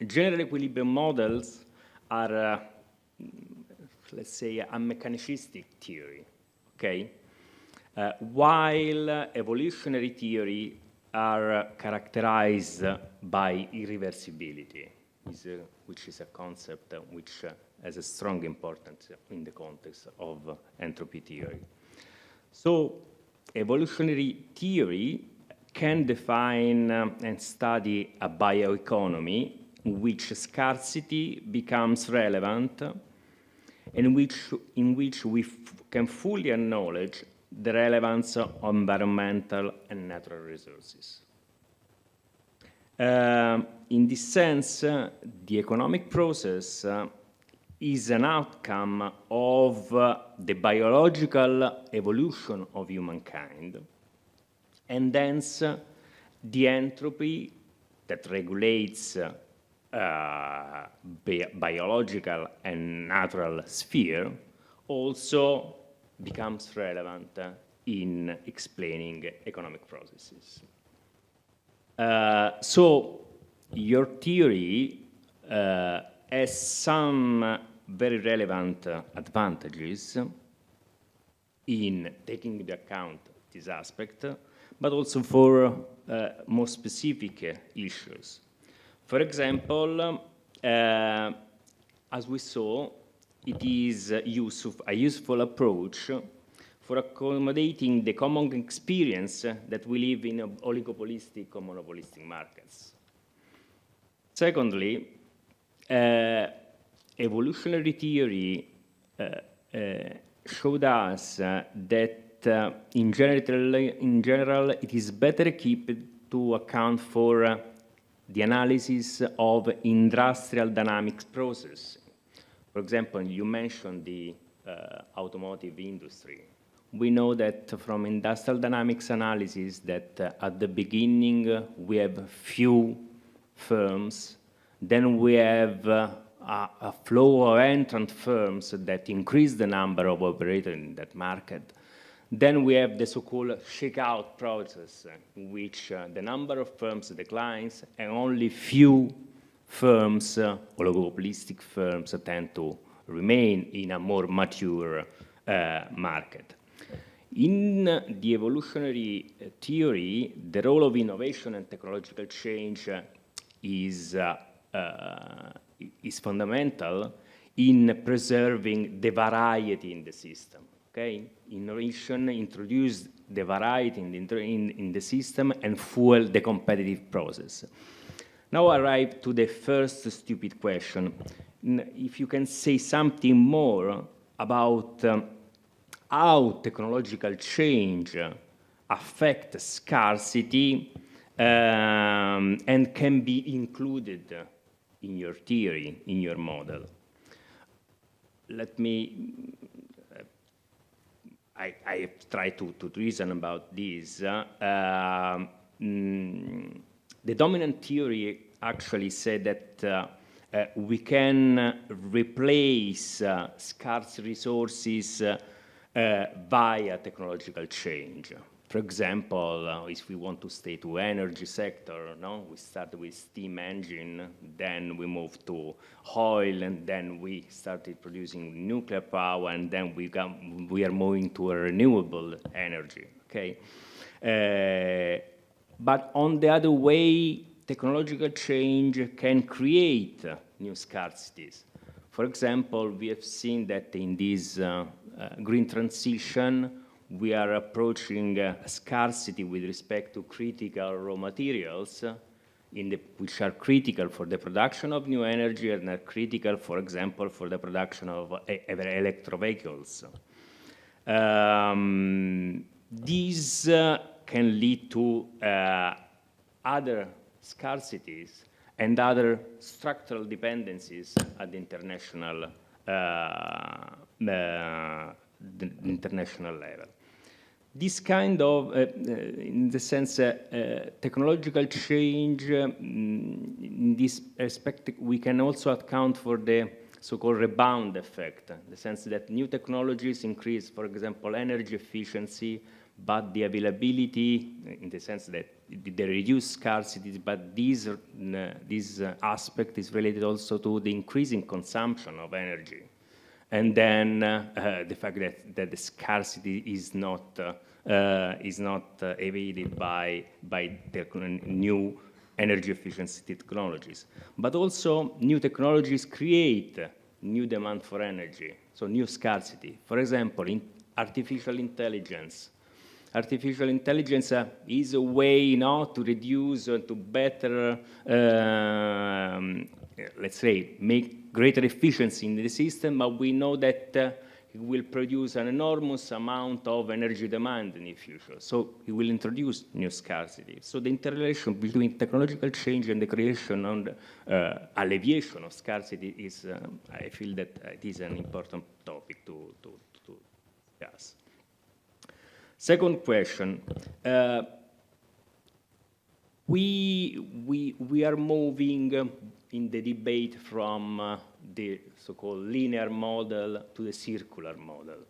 general equilibrium models are let's say a mechanistic theory, okay? While evolutionary theory are characterized by irreversibility, which is a concept which has a strong importance in the context of entropy theory. So evolutionary theory can define and study a bioeconomy in which scarcity becomes relevant and in which we can fully acknowledge the relevance of environmental and natural resources. In this sense, the economic process is an outcome of the biological evolution of humankind, and hence the entropy that regulates biological and natural sphere also becomes relevant in explaining economic processes. So your theory has some very relevant advantages in taking into account this aspect, but also for more specific issues. For example, as we saw, it is a useful approach for accommodating the common experience that we live in oligopolistic or monopolistic markets. Secondly, evolutionary theory showed us that in general, it is better equipped to account for the analysis of industrial dynamics process. For example, you mentioned the automotive industry. We know that from industrial dynamics analysis that at the beginning we have few firms, then we have a flow of entrant firms that increase the number of operators in that market. Then we have the so-called shakeout process, in which the number of firms declines and only few firms, oligopolistic firms, tend to remain in a more mature market. In the evolutionary theory, the role of innovation and technological change is fundamental in preserving the variety in the system. Okay? Innovation introduced the variety in the system and fuel the competitive process. Now I arrive to the first stupid question. If you can say something more about how technological change affects scarcity and can be included in your theory, in your model. Let me, I try to reason about this. The dominant theory actually said that we can replace scarce resources via technological change. For example, if we want to stay to energy sector, no? We start with steam engine, then we move to oil, and then we started producing nuclear power, and then we are moving to a renewable energy, okay? But on the other way, technological change can create new scarcities. For example, we have seen that in this green transition, we are approaching scarcity with respect to critical raw materials, which are critical for the production of new energy and are critical, for example, for the production of electro vehicles. These can lead to other scarcities and other structural dependencies at the international level. This kind of, in the sense, technological change, in this aspect, we can also account for the so-called rebound effect, in the sense that new technologies increase, for example, energy efficiency, but the availability, in the sense that they reduce scarcity, but this aspect is related also to the increasing consumption of energy. And then the fact that the scarcity is not evaded by new energy efficiency technologies. But also new technologies create new demand for energy, so new scarcity. For example, in artificial intelligence. Artificial intelligence is a way now to reduce, to better, let's say, make greater efficiency in the system, but we know that it will produce an enormous amount of energy demand in the future. So it will introduce new scarcity. So the interrelation between technological change and the creation and alleviation of scarcity is, I feel that it is an important topic to discuss. Second question. We are moving in the debate from the so-called linear model to the circular model.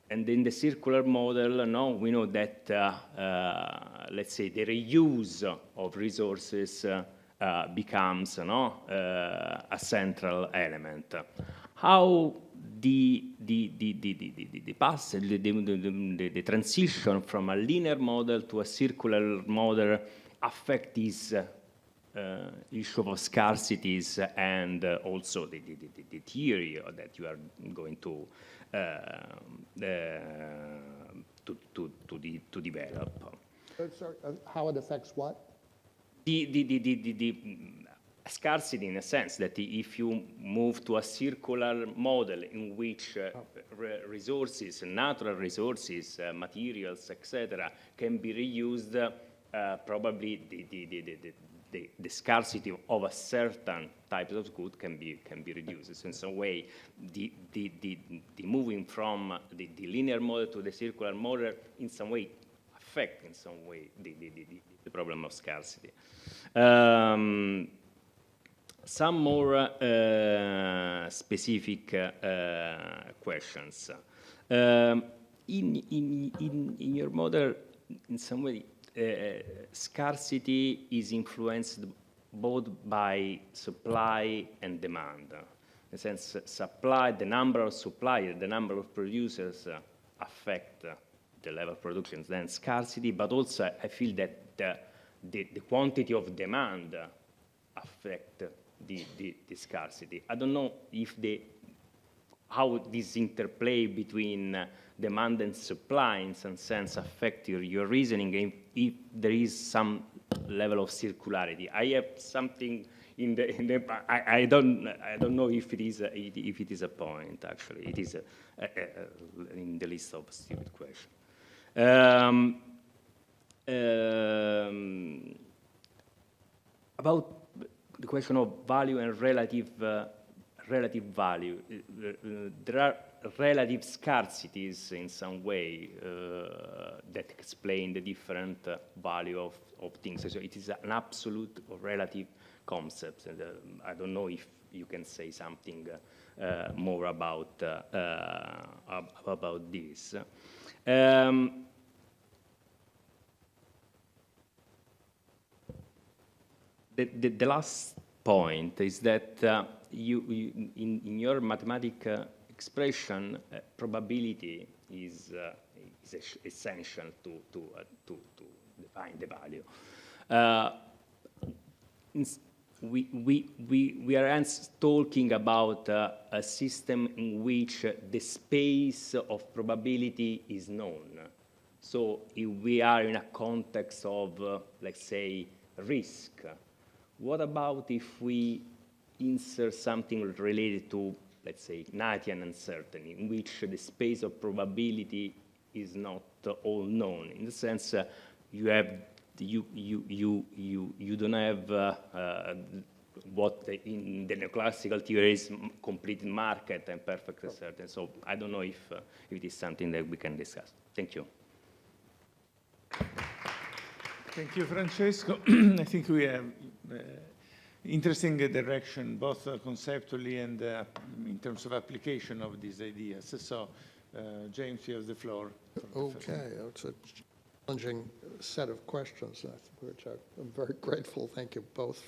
And in the circular model, now we know that, let's say, the reuse of resources becomes a central element. How the passage, the transition from a linear model to a circular model affect this issue of scarcities and also the theory that you are going to develop. Sorry, how it affects what? The scarcity, in a sense that if you move to a circular model in which resources, natural resources, materials, etc., can be reused, probably the scarcity of a certain type of good can be reduced. So in some way, the moving from the linear model to the circular model in some way affect in some way the problem of scarcity. Some more specific questions. In your model, in some way, scarcity is influenced both by supply and demand. In the sense, supply, the number of suppliers, the number of producers affect the level of production, then scarcity, but also I feel that the quantity of demand affect the scarcity. I don't know if how this interplay between demand and supply in some sense affect your reasoning, if there is some level of circularity. I have something in the I don't know if it is a point, actually. It is in the list of stupid questions. About the question of value and relative value, there are relative scarcities in some way that explain the different value of things. So it is an absolute or relative concept. And, I don't know if you can say something more about this. The last point is that you in your mathematical expression, probability is essential to define the value. We are hence talking about a system in which the space of probability is known. So if we are in a context of, let's say, risk, what about if we insert something related to, let's say, naivety and uncertainty, in which the space of probability is not all known? In the sense, you don't have what in the neoclassical theory is complete market and perfect certain. So I don't know if it is something that we can discuss. Thank you. Thank you, Francesco. I think we have interesting direction, both conceptually and in terms of application of these ideas. So, James, you have the floor. Okay, it's a challenging set of questions, which I'm very grateful. Thank you both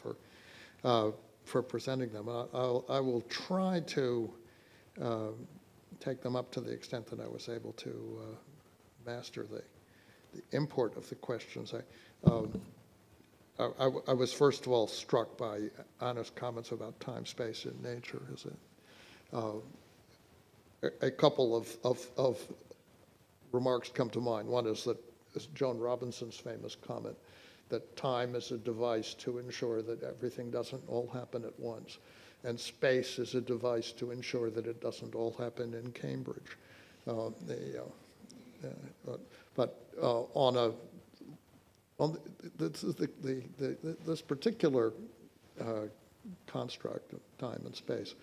for presenting them. I will try to take them up to the extent that I was able to master the import of the questions. I was first of all struck by Anna's comments about time, space, and nature. A couple of remarks come to mind. One is Joan Robinson's famous comment that time is a device to ensure that everything doesn't all happen at once. and space is a device to ensure that it doesn't all happen in Cambridge. This particular construct of time and space,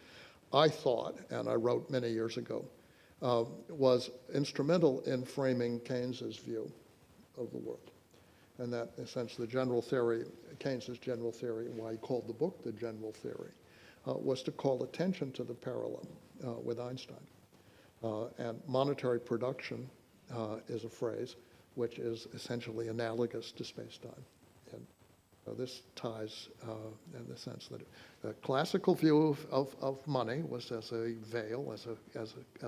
I thought, and I wrote many years ago, was instrumental in framing Keynes's view of the world. And that, in a sense, the general theory, Keynes's general theory, and why he called the book the general theory, was to call attention to the parallel with Einstein. And monetary production is a phrase which is essentially analogous to space-time. And this ties in the sense that the classical view of money was as a veil, as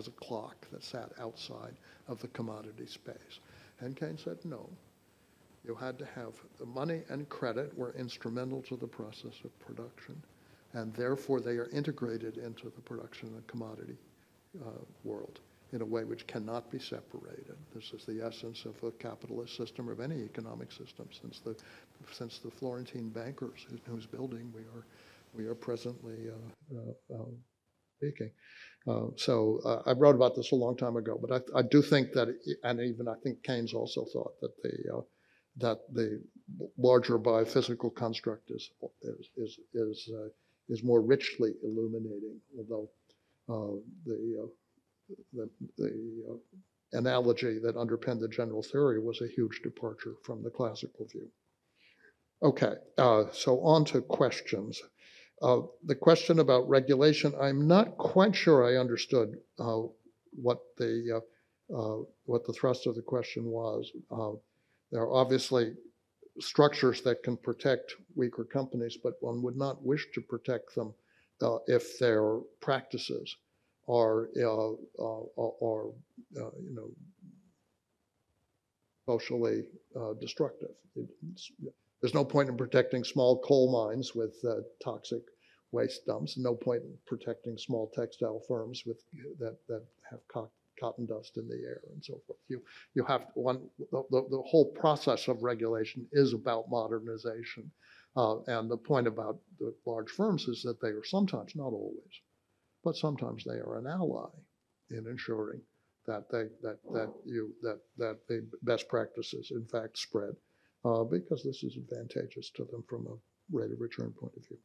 a clock that sat outside of the commodity space. And Keynes said, no, you had to have the money and credit were instrumental to the process of production, and therefore they are integrated into the production of the commodity world in a way which cannot be separated. This is the essence of a capitalist system, or of any economic system, since the Florentine bankers whose building we are presently speaking. I wrote about this a long time ago, but I do think that, and even I think Keynes also thought that the larger biophysical construct is more richly illuminating, although the analogy that underpinned the general theory was a huge departure from the classical view. Okay, so on to questions. The question about regulation, I'm not quite sure I understood what the thrust of the question was. There are obviously structures that can protect weaker companies, but one would not wish to protect them if their practices are socially destructive. There's no point in protecting small coal mines with toxic waste dumps. No point in protecting small textile firms with that have cotton dust in the air and so forth. You have the whole process of regulation is about modernization, and the point about the large firms is that they are sometimes, not always, but sometimes they are an ally in ensuring that the best practices in fact spread, because this is advantageous to them from a rate of return point of view.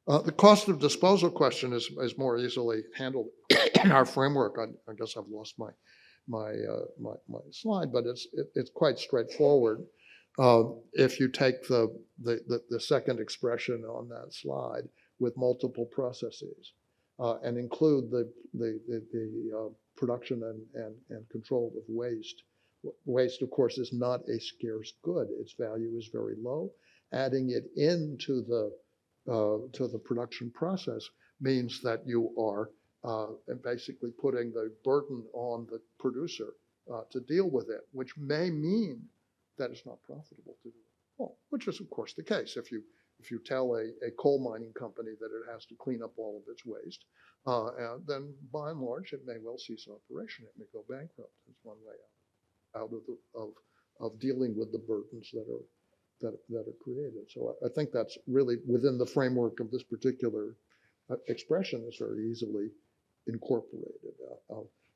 The cost of disposal question is more easily handled in our framework. I guess I've lost my slide, but it's quite straightforward. If you take the second expression on that slide with multiple processes and include the production and control of waste. Waste, of course, is not a scarce good. Its value is very low. Adding it into the to the production process means that you are basically putting the burden on the producer to deal with it, which may mean that it's not profitable to do it. Well, which is, of course, the case. If you tell a coal mining company that it has to clean up all of its waste, then by and large, it may well cease operation. It may go bankrupt. It's one way out of dealing with the burdens that are created. So I think that's really within the framework of this particular expression is very easily incorporated.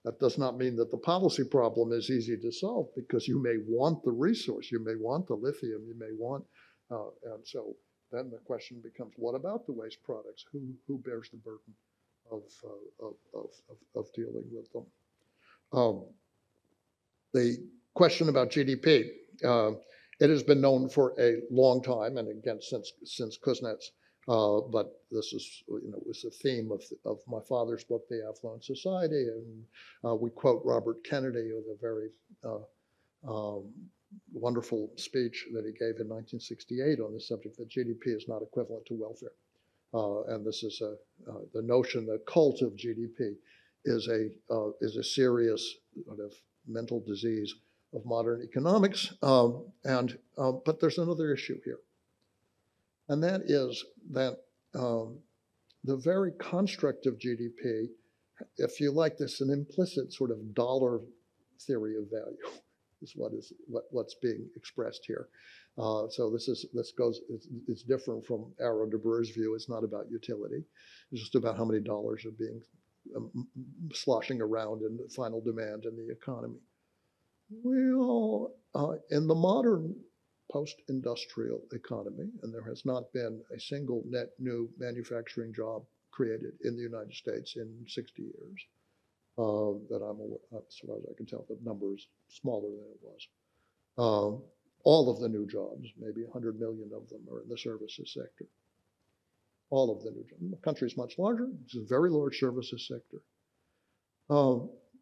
That does not mean that the policy problem is easy to solve, because you may want the resource, you may want the lithium, you may want, and so then the question becomes, what about the waste products? Who bears the burden of dealing with them? The question about GDP, it has been known for a long time, and again since Kuznets. But this is, was the theme of my father's book, The Affluent Society, and we quote Robert Kennedy with a very wonderful speech that he gave in 1968 on the subject that GDP is not equivalent to welfare, and this is the notion that cult of GDP is a serious sort of mental disease of modern economics, but there's another issue here. And that is that the very construct of GDP, if you like this, an implicit sort of dollar theory of value. is what's being expressed here. So it's different from Arrow de Boer's view. It's not about utility. It's just about how many dollars are being sloshing around in the final demand in the economy. Well, in the modern post-industrial economy, and there has not been a single net new manufacturing job created in the United States in 60 years, that I'm aware, as far as I can tell, the number is smaller than it was. All of the new jobs, maybe 100 million of them, are in the services sector. All of the new jobs. The country's much larger. It's a very large services sector.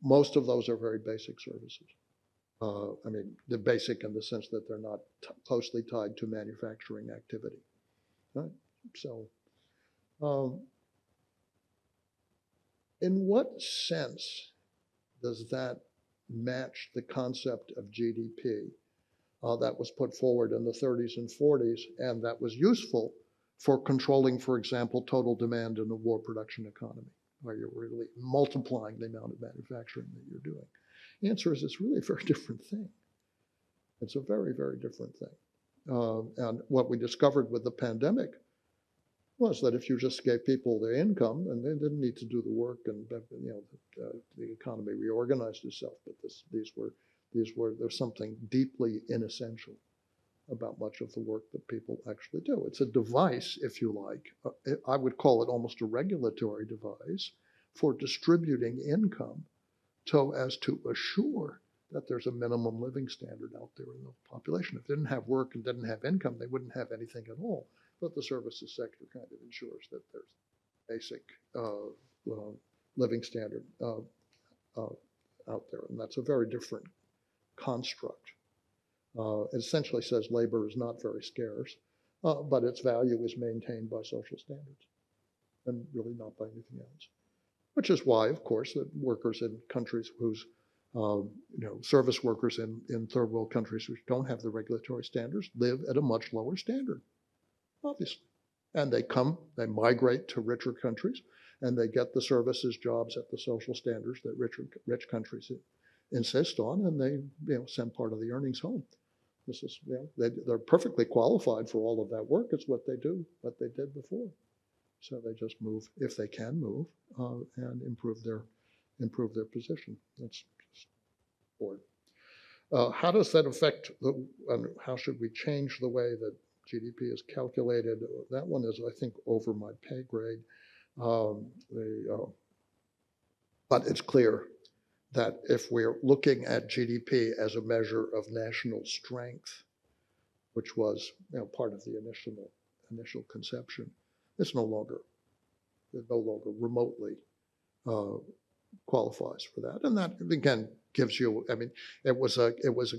Most of those are very basic services. I mean, they're basic in the sense that they're not closely tied to manufacturing activity. Right? So, in what sense does that match the concept of GDP that was put forward in the 30s and 40s, and that was useful for controlling, for example, total demand in the war production economy, where you're really multiplying the amount of manufacturing that you're doing? The answer is it's really a very different thing. It's a very, very different thing. And what we discovered with the pandemic was that if you just gave people their income and they didn't need to do the work, and the economy reorganized itself, but there's something deeply inessential about much of the work that people actually do. It's a device, if you like. I would call it almost a regulatory device for distributing income so as to assure that there's a minimum living standard out there in the population. If they didn't have work and didn't have income, they wouldn't have anything at all. But the services sector kind of ensures that there's basic living standard out there. And that's a very different construct. It essentially says labor is not very scarce, but its value is maintained by social standards and really not by anything else. Which is why, of course, that workers in countries whose, service workers in third world countries which don't have the regulatory standards live at a much lower standard, obviously. And they migrate to richer countries, and they get the services jobs at the social standards that rich countries insist on, and they send part of the earnings home. This is, they're perfectly qualified for all of that work. It's what they do, what they did before. So they just move, if they can move, and improve their position. That's just board. How does that affect how should we change the way that GDP is calculated? That one is, I think, over my pay grade. But it's clear that if we're looking at GDP as a measure of national strength, which was part of the initial conception, it no longer remotely qualifies for that. And that, again, gives you, it was a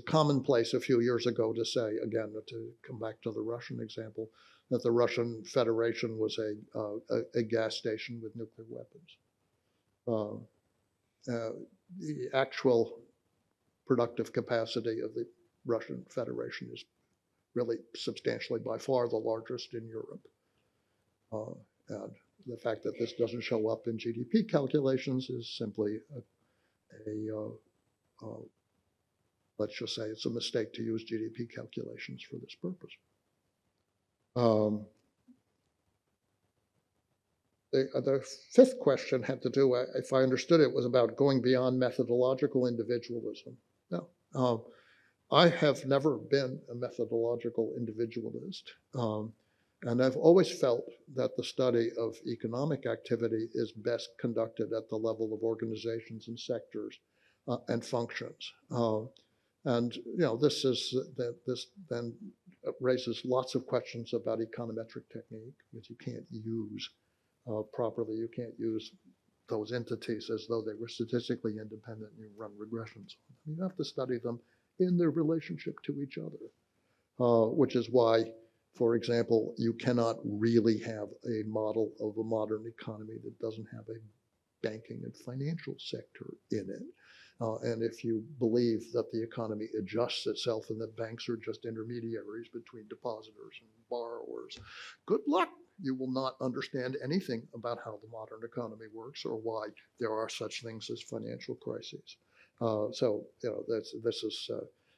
commonplace a few years ago to say, again, to come back to the Russian example, that the Russian Federation was a gas station with nuclear weapons. The actual productive capacity of the Russian Federation is really substantially by far the largest in Europe. And the fact that this doesn't show up in GDP calculations is simply let's just say it's a mistake to use GDP calculations for this purpose. The fifth question had to do, if I understood it, was about going beyond methodological individualism. No, I have never been a methodological individualist. And I've always felt that the study of economic activity is best conducted at the level of organizations and sectors and functions. This then raises lots of questions about econometric technique, which you can't use properly. You can't use those entities as though they were statistically independent and you run regressions. You have to study them in their relationship to each other, which is why, for example, you cannot really have a model of a modern economy that doesn't have a banking and financial sector in it. And if you believe that the economy adjusts itself and that banks are just intermediaries between depositors and borrowers, good luck. You will not understand anything about how the modern economy works or why there are such things as financial crises.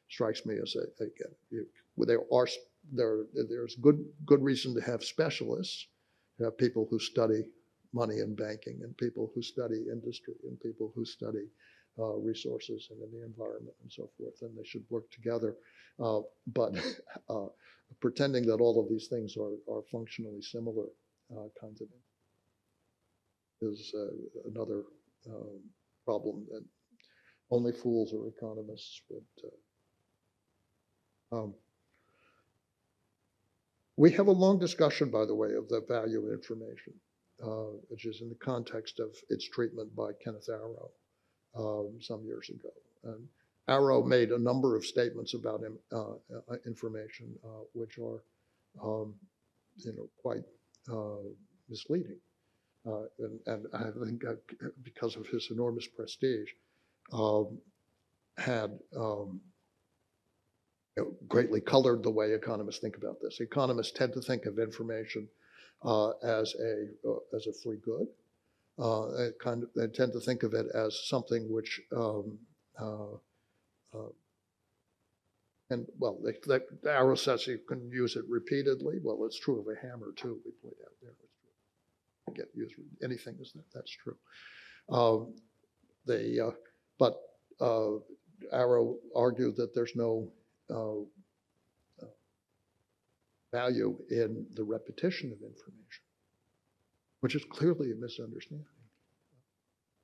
strikes me as there's good reason to have specialists, to have people who study money and banking, and people who study industry, and people who study resources and the environment and so forth, and they should work together. But pretending that all of these things are functionally similar kinds of is another problem that only fools or economists would. We have a long discussion, by the way, of the value of information, which is in the context of its treatment by Kenneth Arrow some years ago. And Arrow made a number of statements about information, which are, quite misleading. And I think because of his enormous prestige, had greatly colored the way economists think about this. Economists tend to think of information as a free good. They tend to think of it as something which, Arrow says you can use it repeatedly. Well, it's true of a hammer too. We point out there, it's true. You get used anything is that's true. But Arrow argued that there's no value in the repetition of information, which is clearly a misunderstanding.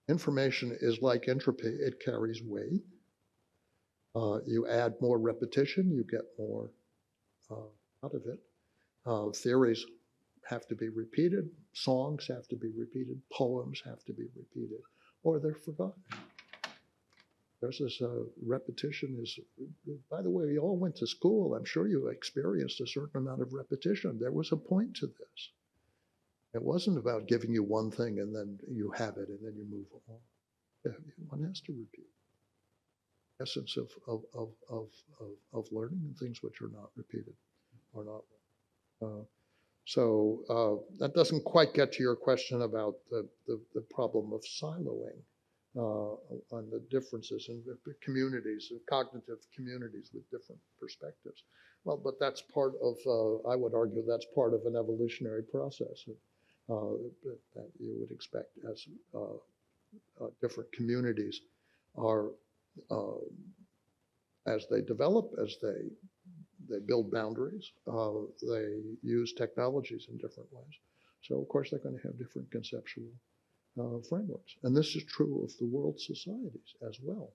Information is like entropy, it carries weight. You add more repetition, you get more out of it. Theories have to be repeated, songs have to be repeated, poems have to be repeated, or they're forgotten. There's this repetition is, by the way, we all went to school. I'm sure you experienced a certain amount of repetition. There was a point to this. It wasn't about giving you one thing and then you have it and then you move on. Yeah, one has to repeat. Essence of learning and things which are not repeated or not. So that doesn't quite get to your question about the problem of siloing. On the differences in the communities, cognitive communities with different perspectives. Well, but that's part of, I would argue, that's part of an evolutionary process that you would expect as different communities are, as they develop, as they build boundaries, they use technologies in different ways. So, of course, they're going to have different conceptual frameworks. And this is true of the world societies as well.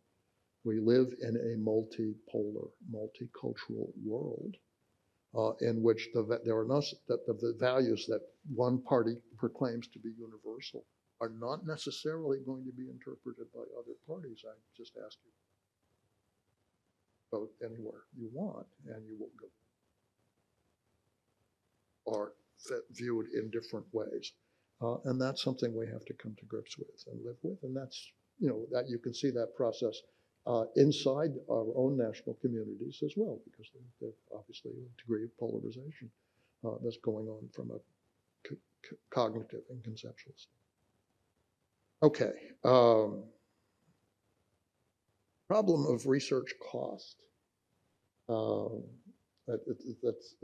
We live in a multipolar, multicultural world in which the values that one party proclaims to be universal are not necessarily going to be interpreted by other parties. I just ask you, vote anywhere you want and you will go, are viewed in different ways. And that's something we have to come to grips with and live with. And that's, that you can see that process inside our own national communities as well, because there's obviously a degree of polarization that's going on from a cognitive and conceptual side. Okay. Problem of research cost. That's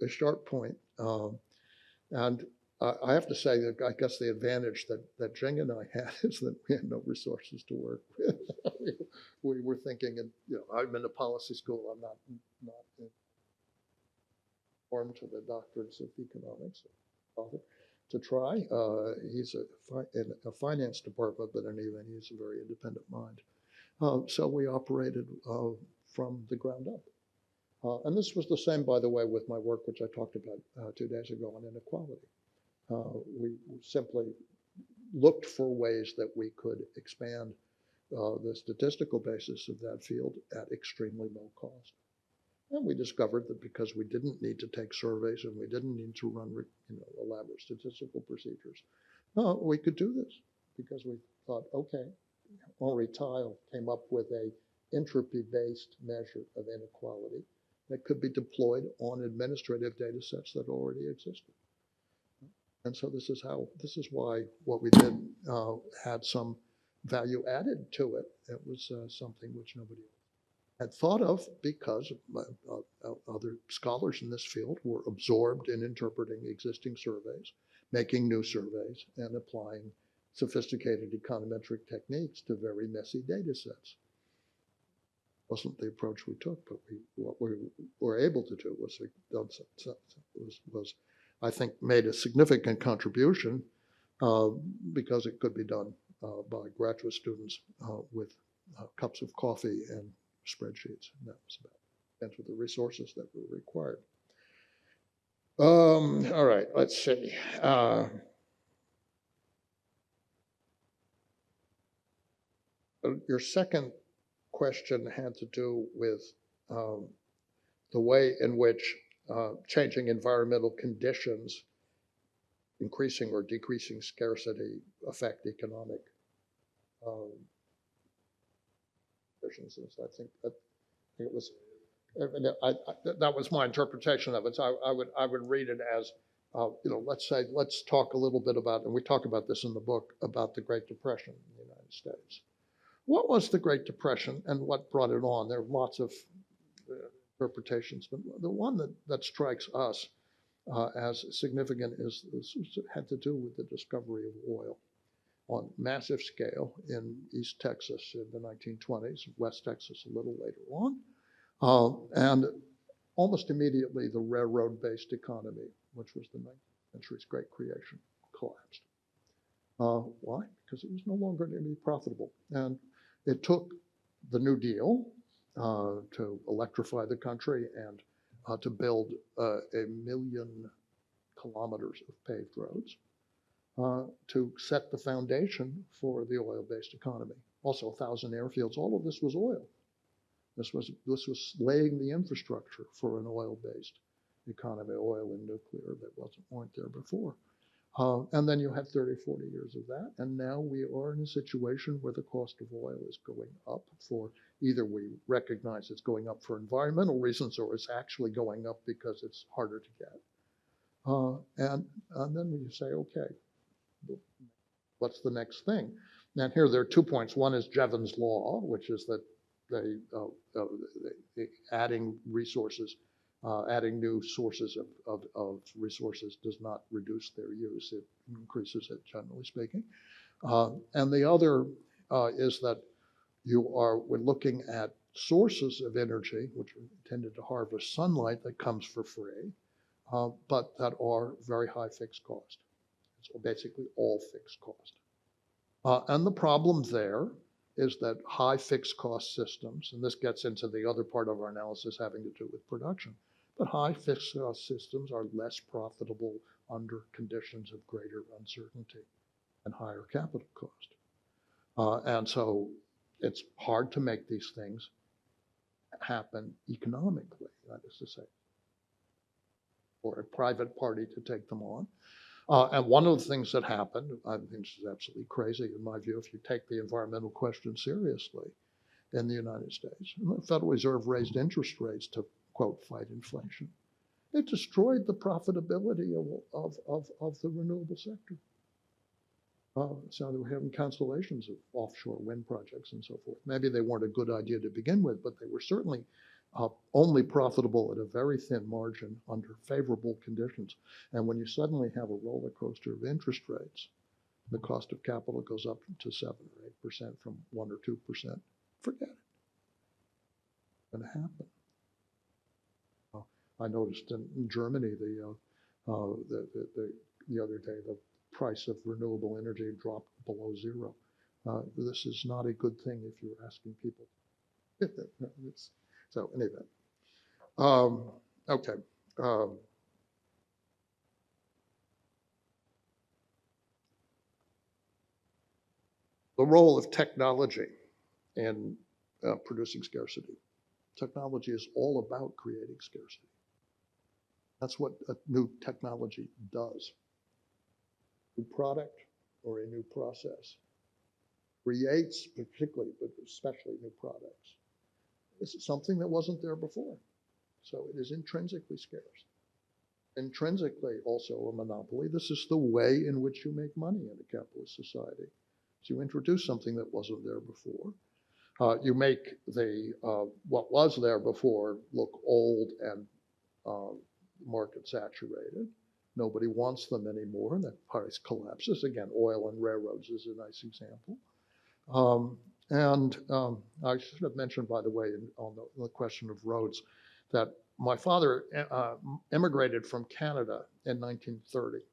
a sharp point. And I have to say that I guess the advantage that Jing and I had is that we had no resources to work with. we were thinking, and I'm in a policy school. I'm not informed to the doctrines of economics. To try, he's in a finance department, but anyway, he's a very independent mind. So we operated from the ground up. And this was the same, by the way, with my work, which I talked about 2 days ago on inequality. We simply looked for ways that we could expand the statistical basis of that field at extremely low cost. And we discovered that because we didn't need to take surveys and we didn't need to run elaborate statistical procedures, we could do this because we thought, okay, Henri Tile came up with a entropy-based measure of inequality that could be deployed on administrative data sets that already existed. And so this is why what we did had some value added to it. It was something which nobody had thought of because other scholars in this field were absorbed in interpreting existing surveys, making new surveys, and applying sophisticated econometric techniques to very messy data sets. Wasn't the approach we took, but what we were able to do was I think, made a significant contribution because it could be done by graduate students with cups of coffee and spreadsheets. And that was about the the resources that were required. All right, let's see. Your second question had to do with the way in which changing environmental conditions, increasing or decreasing scarcity, affect economic conditions. I think it was, that was my interpretation of it. So I would read it as, let's talk a little bit about, and we talk about this in the book, about the Great Depression in the United States. What was the Great Depression and what brought it on? There are lots of interpretations, but the one that strikes us as significant had to do with the discovery of oil on massive scale in East Texas in the 1920s, West Texas a little later on, and almost immediately the railroad-based economy, which was the 19th century's great creation, collapsed. Why? Because it was no longer going to be profitable. And it took the New Deal to electrify the country and to build 1 million kilometers of paved roads to set the foundation for the oil-based economy. Also 1,000 airfields. All of this was oil. This was laying the infrastructure for an oil-based economy, oil and nuclear that weren't there before. And then you had 30, 40 years of that. And now we are in a situation where the cost of oil is going up for either we recognize it's going up for environmental reasons or it's actually going up because it's harder to get. And then we say, okay, what's the next thing? Now here there are 2 points. One is Jevons law, which is that adding resources, adding new sources of resources does not reduce their use. It increases it, generally speaking. And the other is that we're looking at sources of energy, which are intended to harvest sunlight that comes for free, but that are very high fixed cost. It's basically all fixed cost. And the problem there is that high fixed cost systems, and this gets into the other part of our analysis having to do with production, but high fixed cost systems are less profitable under conditions of greater uncertainty and higher capital cost. And so it's hard to make these things happen economically, that is to say, for a private party to take them on. And one of the things that happened, I think this is absolutely crazy in my view, if you take the environmental question seriously in the United States, and the Federal Reserve raised interest rates to, quote, fight inflation. It destroyed the profitability of the renewable sector. So they were having cancellations of offshore wind projects and so forth. Maybe they weren't a good idea to begin with, but they were certainly only profitable at a very thin margin under favorable conditions. And when you suddenly have a roller coaster of interest rates, the cost of capital goes up to 7 or 8% from 1 or 2%. Forget it. It's going to happen. I noticed in Germany the other day the price of renewable energy dropped below zero. This is not a good thing if you're asking people. So in any event, okay. The role of technology in producing scarcity. Technology is all about creating scarcity. That's what a new technology does. A new product or a new process creates, particularly, but especially new products. This is something that wasn't there before. So it is intrinsically scarce. Intrinsically also a monopoly. This is the way in which you make money in a capitalist society. So you introduce something that wasn't there before. You make what was there before look old and market saturated. Nobody wants them anymore, and that price collapses. Again, oil and railroads is a nice example. I should have mentioned, by the way, on the question of roads, that my father immigrated from Canada in 1930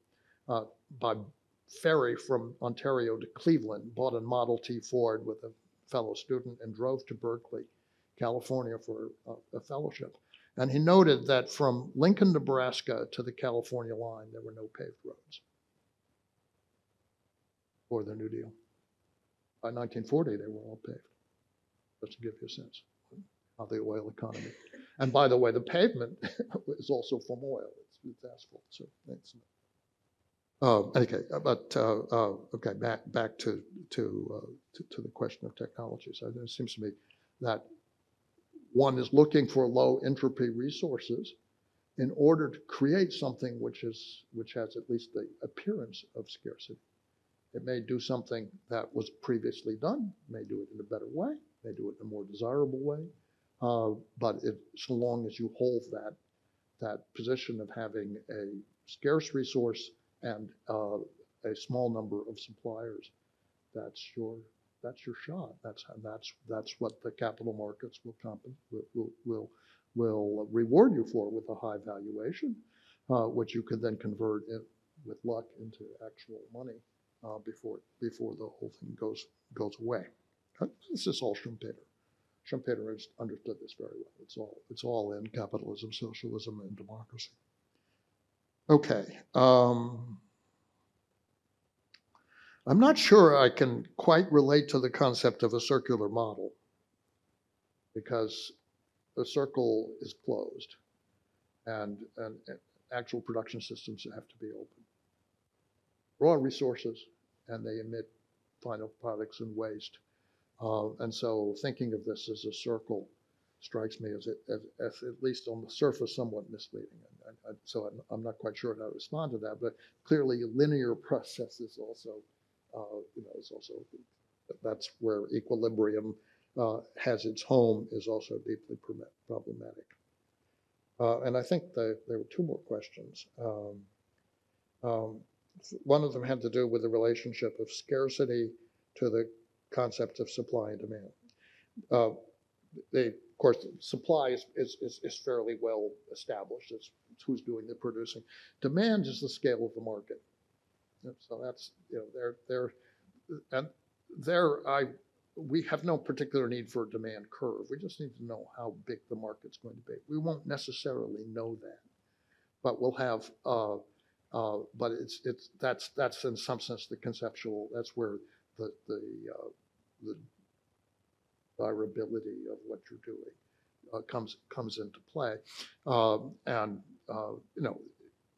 by ferry from Ontario to Cleveland, bought a Model T Ford with a fellow student, and drove to Berkeley, California for a fellowship. And he noted that from Lincoln, Nebraska to the California line, there were no paved roads for the New Deal. By 1940, they were all paved, just to give you a sense of the oil economy. And by the way, the pavement is also from oil. It's asphalt, so thanks. Okay, back to the question of technology. So it seems to me that one is looking for low entropy resources in order to create something which has at least the appearance of scarcity. It may do something that was previously done, may do it in a better way, may do it in a more desirable way, but so long as you hold that position of having a scarce resource and a small number of suppliers, that's your shot. That's what the capital markets will reward you for, with a high valuation, which you can then convert with luck into actual money before the whole thing goes away. This is all Schumpeter. Schumpeter understood this very well. It's all in capitalism, socialism, and democracy. Okay. I'm not sure I can quite relate to the concept of a circular model, because the circle is closed, and actual production systems have to be open. Raw resources, and they emit final products and waste. And so thinking of this as a circle strikes me as at least on the surface, somewhat misleading. So I'm not quite sure how to respond to that, but clearly a linear process is also, that's where equilibrium has its home, is also deeply problematic. And I think there were two more questions. One of them had to do with the relationship of scarcity to the concept of supply and demand. Of course, supply is fairly well established. It's who's doing the producing. Demand is the scale of the market. So that's, we have no particular need for a demand curve. We just need to know how big the market's going to be. We won't necessarily know that, but we'll have. But that's in some sense the conceptual. That's where the desirability of what you're doing comes into play.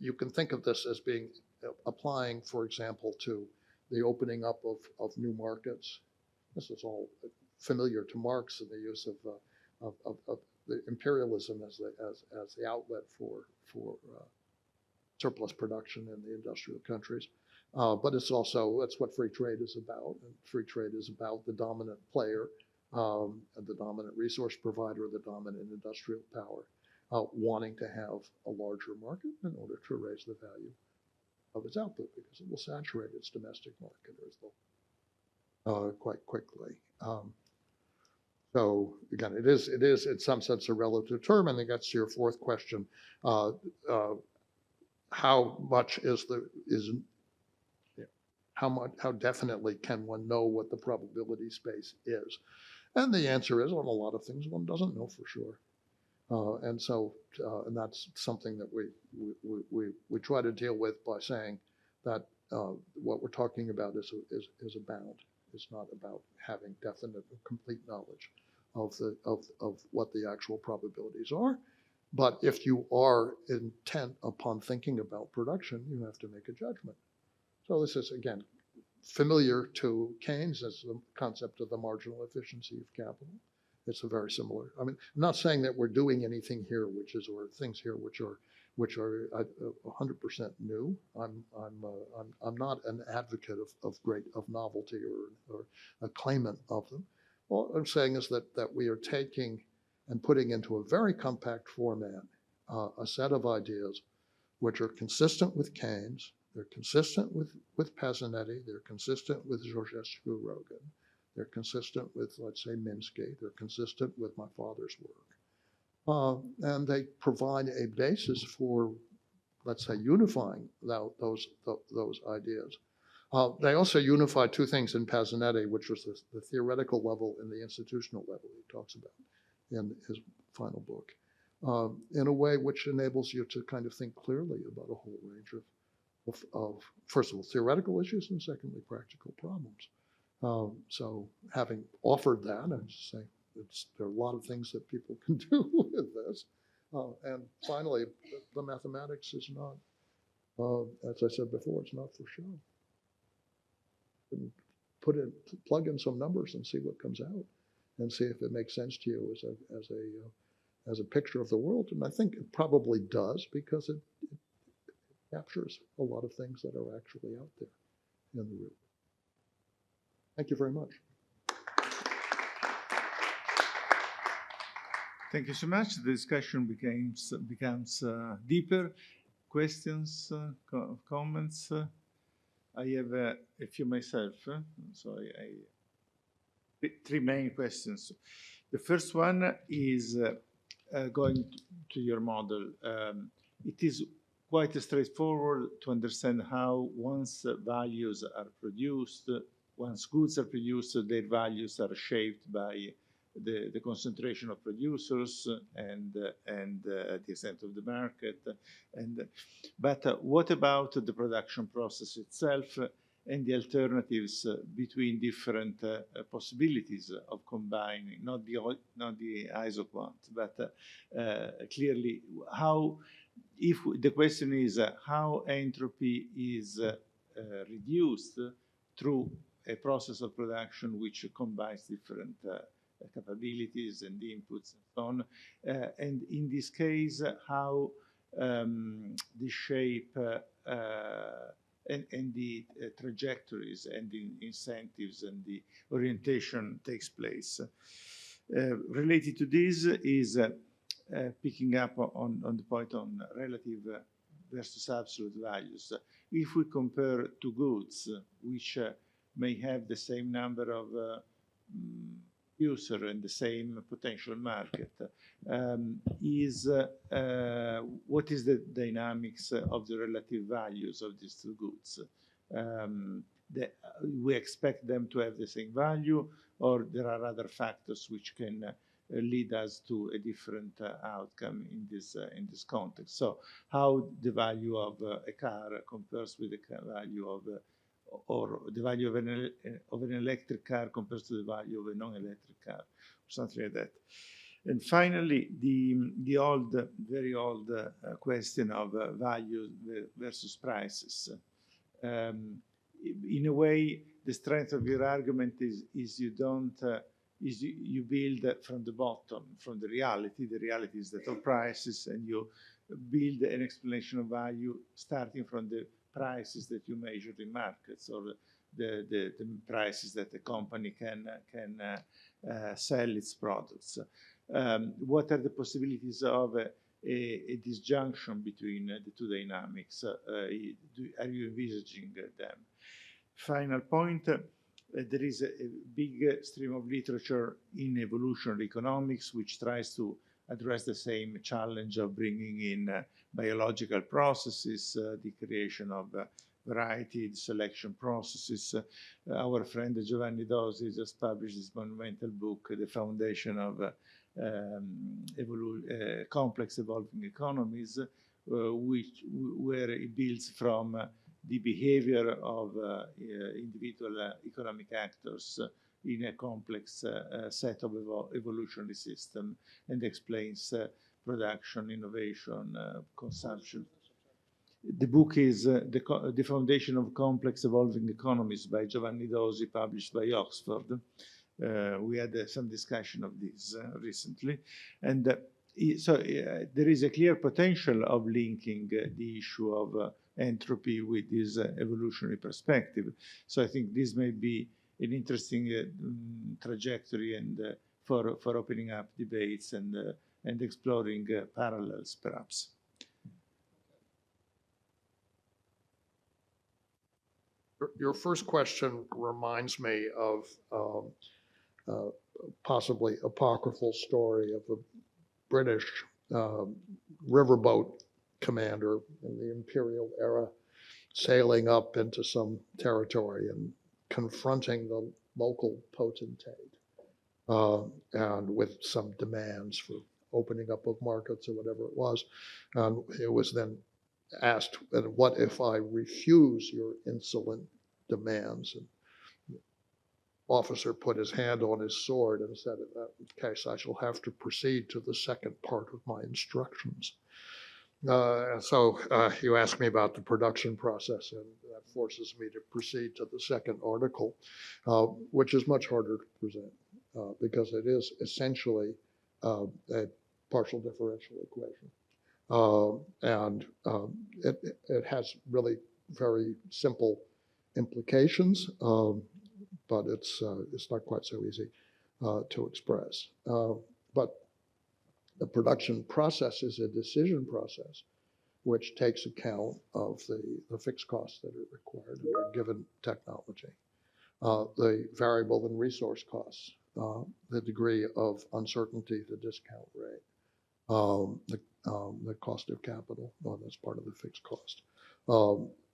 You can think of this as being applying, for example, to the opening up of new markets. This is all familiar to Marx and the use of the imperialism as the outlet for surplus production in the industrial countries. But that's what free trade is about. And free trade is about the dominant player, the dominant resource provider, the dominant industrial power, wanting to have a larger market in order to raise the value of its output, because it will saturate its domestic market quite quickly. So again, it is in some sense a relative term, and it gets to your fourth question. How much how definitely can one know what the probability space is? And the answer is, on a lot of things, one doesn't know for sure. And that's something that we try to deal with by saying that what we're talking about is a bound. It's not about having definite and complete knowledge of what the actual probabilities are. But if you are intent upon thinking about production, you have to make a judgment. So this is, again, familiar to Keynes as the concept of the marginal efficiency of capital. It's a very similar. I mean, I'm not saying that we're doing anything here, or things here which are 100% new. I'm not an advocate of novelty or a claimant of them. All I'm saying is that we are taking and putting into a very compact format a set of ideas which are consistent with Keynes, they're consistent with Pazinetti, they're consistent with Georgescu-Roegen, they're consistent with, let's say, Minsky, they're consistent with my father's work. And they provide a basis for, let's say, unifying those ideas. They also unify two things in Pazinetti, which was the theoretical level and the institutional level he talks about in his final book, in a way which enables you to kind of think clearly about a whole range of first of all, theoretical issues, and secondly, practical problems. So having offered that, I just say there are a lot of things that people can do with this. And finally, the mathematics is not, as I said before, it's not for show. Plug in some numbers and see what comes out, and see if it makes sense to you as a picture of the world. And I think it probably does, because it captures a lot of things that are actually out there in the real world. Thank you very much. Thank you so much. The discussion becomes deeper. Questions, comments? I have a few myself, so three main questions. The first one is going to your model. It is quite straightforward to understand how once values are produced, once goods are produced, their values are shaped by the concentration of producers and the extent of the market. But what about the production process itself and the alternatives between different possibilities of combining, not the isoquant, but clearly how, if the question is how entropy is reduced through a process of production which combines different capabilities and inputs and so on, and in this case, how the shape and the trajectories and the incentives and the orientation takes place. Related to this is picking up on the point on relative versus absolute values. If we compare two goods which may have the same number of user and the same potential market, what is the dynamics of the relative values of these two goods? We expect them to have the same value, or there are other factors which can lead us to a different outcome in this context. So how the value of a car compares with the value of or the value of an electric car compares to the value of a non-electric car, or something like that. And finally, the old, very old question of value versus prices. In a way, the strength of your argument is you don't you build from the bottom, from the reality. The reality is that of prices, and you build an explanation of value starting from the prices that you measure in markets, or the prices that the company can sell its products. What are the possibilities of a disjunction between the two dynamics? Are you envisaging them? Final point, there is a big stream of literature in evolutionary economics which tries to address the same challenge of bringing in biological processes, the creation of variety, the selection processes. Our friend Giovanni Dosi just published this monumental book, The Foundation of Complex Evolving Economies, where it builds from the behavior of individual economic actors in a complex set of evolutionary system, and explains production, innovation, consumption. The book is The Foundation of Complex Evolving Economies by Giovanni Dosi, published by Oxford. We had some discussion of this recently. And there is a clear potential of linking the issue of entropy with this evolutionary perspective. So I think this may be an interesting trajectory and for opening up debates and exploring parallels, perhaps. Your first question reminds me of possibly apocryphal story of a British riverboat commander in the imperial era sailing up into some territory and confronting the local potentate and with some demands for opening up of markets or whatever it was. And it was then asked, what if I refuse your insolent demands? And the officer put his hand on his sword and said, in that case, I shall have to proceed to the second part of my instructions. So you asked me about the production process, and that forces me to proceed to the second article, which is much harder to present because it is essentially a partial differential equation. And it has really very simple implications, but it's not quite so easy to express. But the production process is a decision process which takes account of the fixed costs that are required in a given technology, the variable and resource costs, the degree of uncertainty, the discount rate, the cost of capital, that's part of the fixed cost.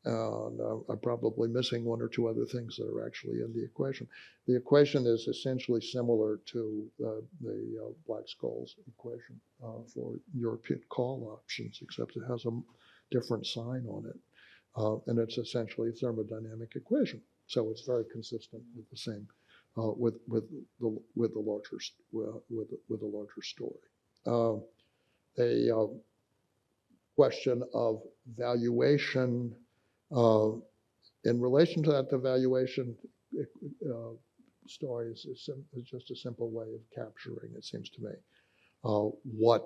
And I'm probably missing one or two other things that are actually in the equation. The equation is essentially similar to the Black-Scholes equation for European call options, except it has a different sign on it. And it's essentially a thermodynamic equation. So it's very consistent with the same, with the larger story. A question of valuation. In relation to that, the valuation story is just a simple way of capturing, it seems to me, what,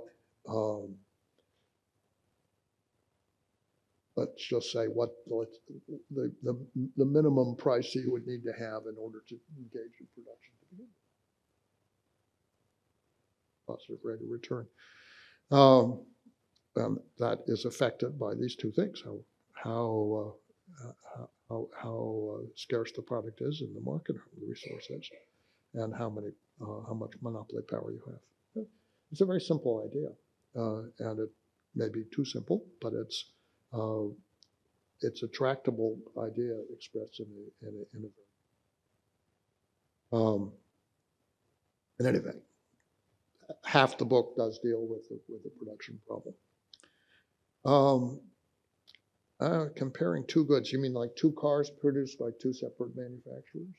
let's just say, what the minimum price you would need to have in order to engage in production to begin with. Positive rate of return. That is affected by these two things: how scarce the product is in the market, how the resource is, and how much monopoly power you have. It's a very simple idea, and it may be too simple, but it's a tractable idea expressed in any event. Half the book does deal with the production problem. Comparing two goods, you mean like two cars produced by two separate manufacturers?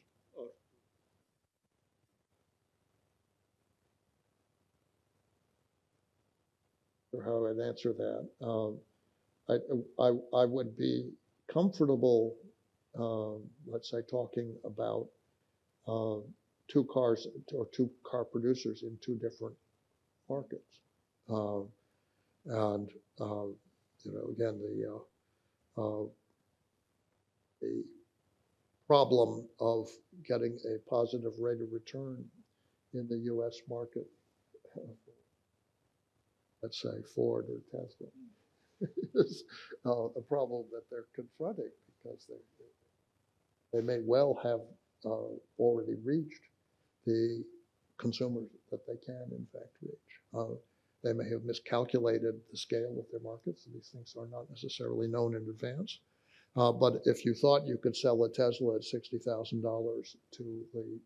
Or how I'd answer that. I would be comfortable, let's say, talking about two cars or two car producers in two different markets. And again, the problem of getting a positive rate of return in the U.S. market, let's say Ford or Tesla, is a problem that they're confronting because they may well have already reached the consumers that they can in fact reach. They may have miscalculated the scale of their markets. These things are not necessarily known in advance. But if you thought you could sell a Tesla at $60,000 to the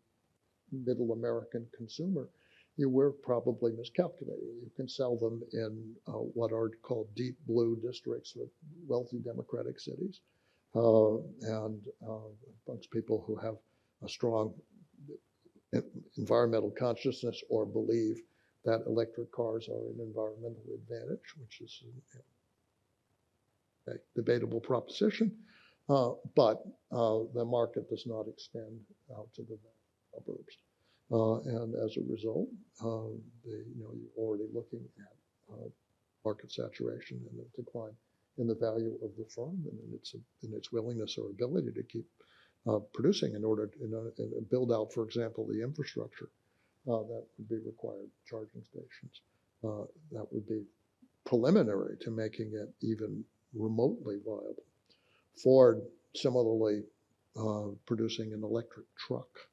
middle American consumer, you were probably miscalculating. You can sell them in what are called deep blue districts with wealthy democratic cities, and amongst people who have a strong environmental consciousness or believe that electric cars are an environmental advantage, which is a debatable proposition, but the market does not extend out to the suburbs. And as a result, you're already looking at market saturation and the decline in the value of the firm and in its willingness or ability to keep producing in order to build out, for example, the infrastructure that would be required, charging stations. That would be preliminary to making it even remotely viable. Ford, similarly, producing an electric truck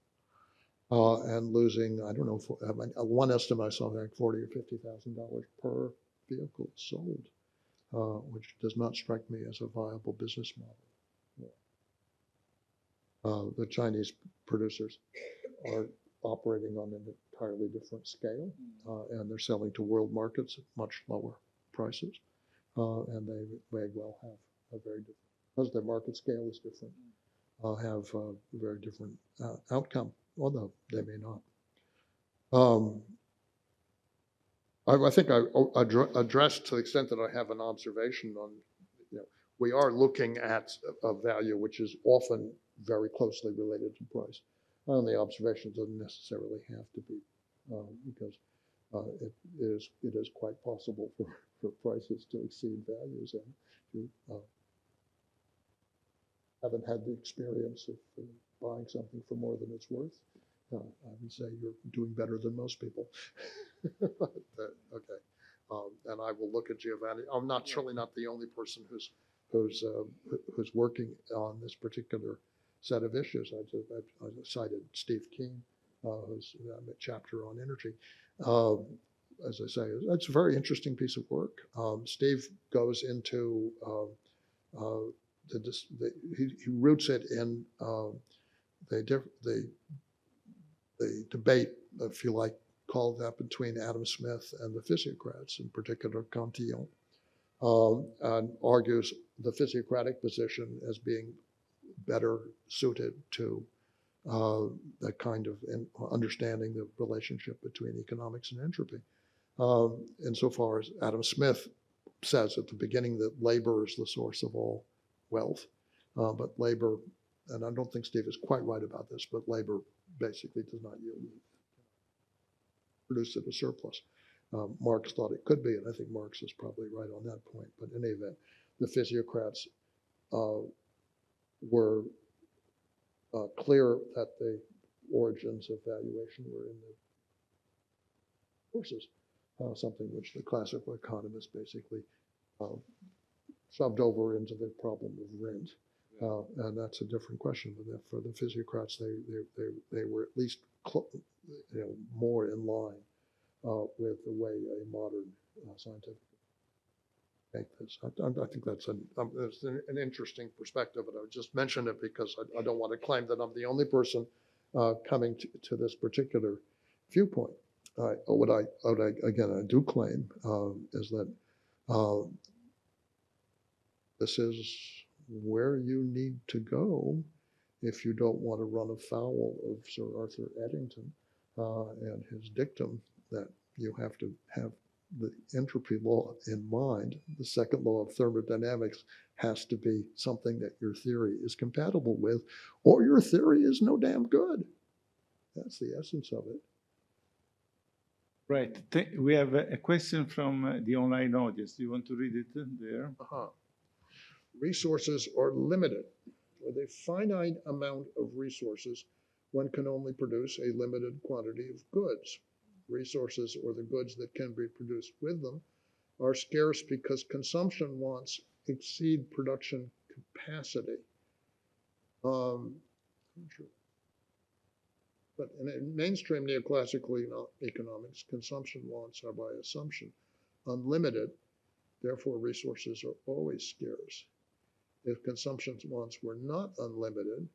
and losing, I don't know, one estimate I saw like $40,000 or $50,000 per vehicle sold, which does not strike me as a viable business model. The Chinese producers are operating on an entirely different scale, and they're selling to world markets at much lower prices, and they may well have a very different, because their market scale is different, have a very different outcome, although they may not. I think I addressed, to the extent that I have an observation on, we are looking at a value which is often very closely related to price. And the observation doesn't necessarily have to be, because it is quite possible for prices to exceed values, and you haven't had the experience of buying something for more than it's worth, I would say you're doing better than most people. But, okay, and I will look at Giovanni. I'm surely not the only person who's working on this particular set of issues. I cited Steve Keen, who's a chapter on energy. As I say, it's a very interesting piece of work. Steve goes into he roots it in the debate, if you like, called that between Adam Smith and the physiocrats, in particular Cantillon, and argues the physiocratic position as being better suited to that kind of understanding the relationship between economics and entropy. Insofar as Adam Smith says at the beginning that labor is the source of all wealth, but labor, and I don't think Steve is quite right about this, but labor basically does not produce at a surplus. Marx thought it could be, and I think Marx is probably right on that point. But in any event, the physiocrats were clear that the origins of valuation were in the forces, something which the classical economists basically shoved over into the problem of rent. And that's a different question. But for the physiocrats, they were at least more in line with the way a modern scientific make this. I think that's an interesting perspective, and I just mentioned it because I don't want to claim that I'm the only person coming to this particular viewpoint. What I do claim is that this is where you need to go if you don't want to run afoul of Sir Arthur Eddington and his dictum that you have to have the entropy law in mind. The second law of thermodynamics has to be something that your theory is compatible with, or your theory is no damn good. That's the essence of it. Right. We have a question from the online audience. Do you want to read it there? Resources are limited. With a finite amount of resources, one can only produce a limited quantity of goods. Resources, or the goods that can be produced with them, are scarce because consumption wants exceed production capacity. But in mainstream neoclassical economics, consumption wants are by assumption unlimited. Therefore, resources are always scarce. If consumption wants were not unlimited,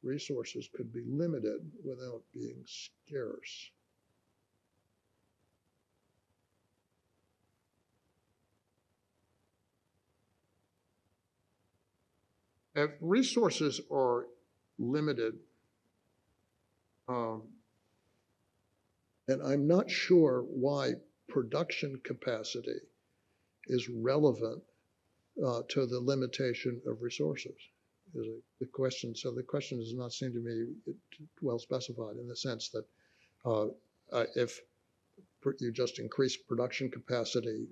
resources could be limited without being scarce. If resources are limited, and I'm not sure why production capacity is relevant to the limitation of resources. The question does not seem to me well specified in the sense that If you just increase production capacity,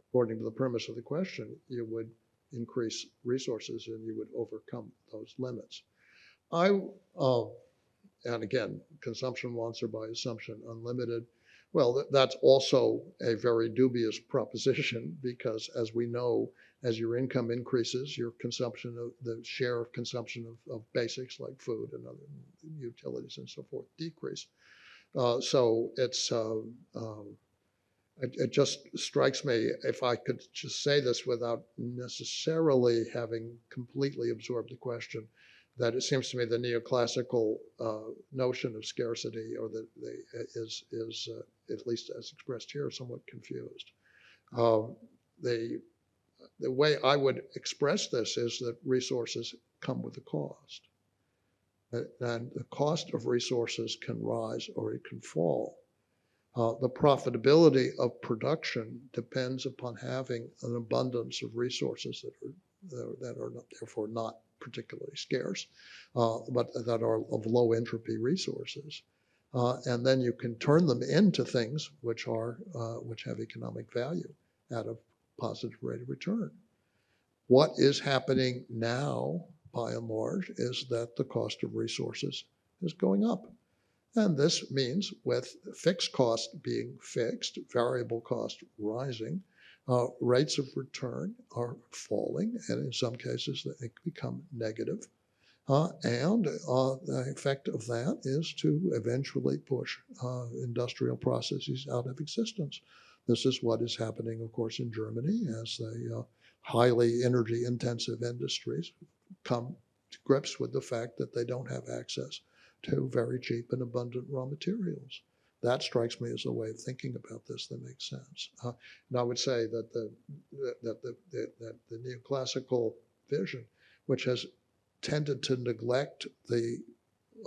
according to the premise of the question, you would increase resources and you would overcome those limits. And again, consumption wants are by assumption unlimited. Well, that's also a very dubious proposition because, as we know, as your income increases, your consumption of the share of consumption of basics like food and other utilities and so forth decrease. So it just strikes me, if I could just say this without necessarily having completely absorbed the question, that it seems to me the neoclassical notion of scarcity, or is at least as expressed here, somewhat confused. The way I would express this is that resources come with a cost, and the cost of resources can rise or it can fall. The profitability of production depends upon having an abundance of resources that are not, therefore not particularly scarce, but that are of low entropy resources. And then you can turn them into things which have economic value at a positive rate of return. What is happening now, by and large, is that the cost of resources is going up. And this means with fixed cost being fixed, variable cost rising, rates of return are falling, and in some cases they become negative. And the effect of that is to eventually push industrial processes out of existence. This is what is happening, of course, in Germany as the highly energy-intensive industries come to grips with the fact that they don't have access to very cheap and abundant raw materials. That strikes me as a way of thinking about this that makes sense. And I would say that the neoclassical vision, which has tended to neglect the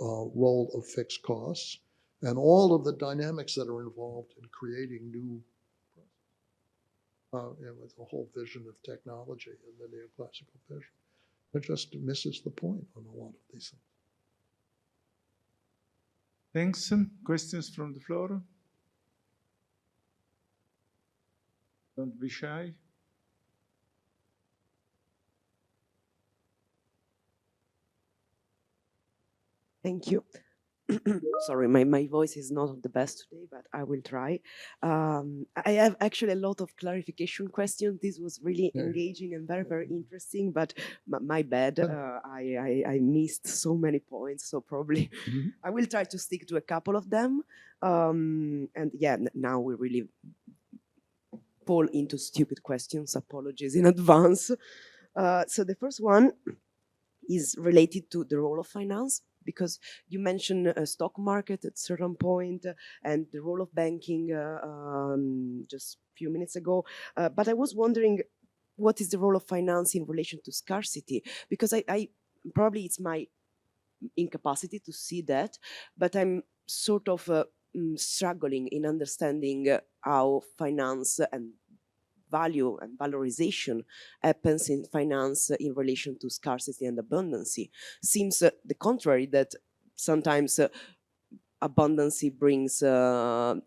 role of fixed costs and all of the dynamics that are involved in creating new, with the whole vision of technology and the neoclassical vision, it just misses the point on a lot of these things. Thanks. Questions from the floor? Don't be shy. Thank you. Sorry, my voice is not the best today, but I will try. I have actually a lot of clarification questions. This was really engaging and very, very interesting, but my bad. I missed so many points, so probably I will try to stick to a couple of them. And yeah, now we really fall into stupid questions. Apologies in advance. So the first one is related to the role of finance, because you mentioned a stock market at a certain point and the role of banking just a few minutes ago. But I was wondering, what is the role of finance in relation to scarcity? Because I probably it's my incapacity to see that, but I'm sort of struggling in understanding how finance and value and valorization happens in finance in relation to scarcity and abundancy. Seems the contrary, that sometimes abundancy brings. I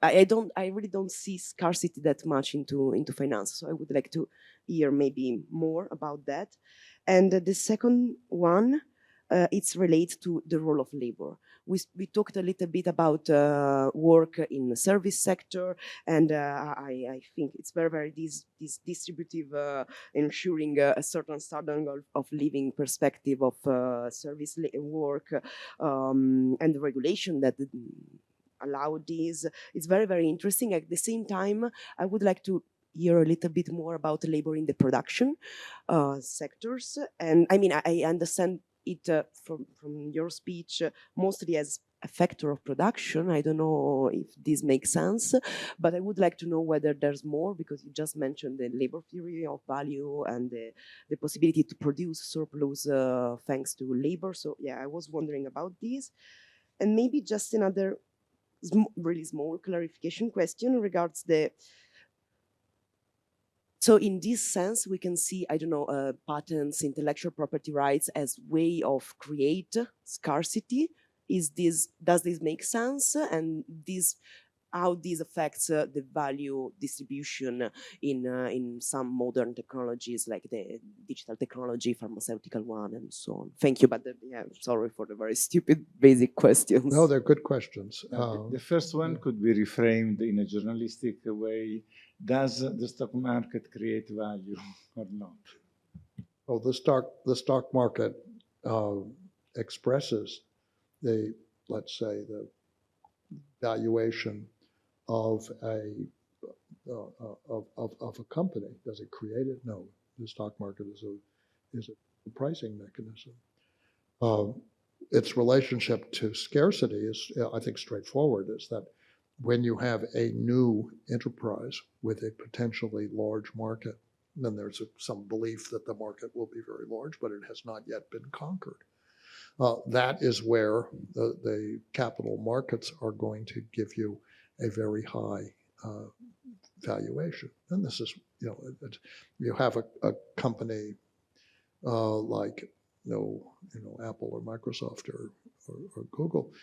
really don't see scarcity that much into finance. So I would like to hear maybe more about that. And the second one, it's related to the role of labor. We talked a little bit about work in the service sector, and I think it's very this distributive, ensuring a certain standard of living perspective of service work, and the regulation that allow this. It's very interesting. At the same time, I would like to hear a little bit more about labor in the production sectors. And I mean, I understand it from your speech mostly as a factor of production. I don't know if this makes sense, but I would like to know whether there's more, because you just mentioned the labor theory of value and the possibility to produce surplus thanks to labor. So yeah, I was wondering about this. And maybe just another really small clarification question regards the. So in this sense, we can see, I don't know, patents, intellectual property rights as way of create scarcity does this make sense? And how this affects the value distribution in some modern technologies like the digital technology, pharmaceutical one, and so on. Thank you, but yeah, sorry for the very stupid basic questions. No, they're good questions. The first one could be reframed in a journalistic way. Does the stock market create value or not? Oh, the stock market expresses let's say, the valuation of a company. Does it create it? No. The stock market is a pricing mechanism. Its relationship to scarcity is, I think, straightforward. Is that when you have a new enterprise with a potentially large market, then there's some belief that the market will be very large, but it has not yet been conquered. That is where the capital markets are going to give you a very high valuation. And this is, you have a company like Apple or Microsoft or Google,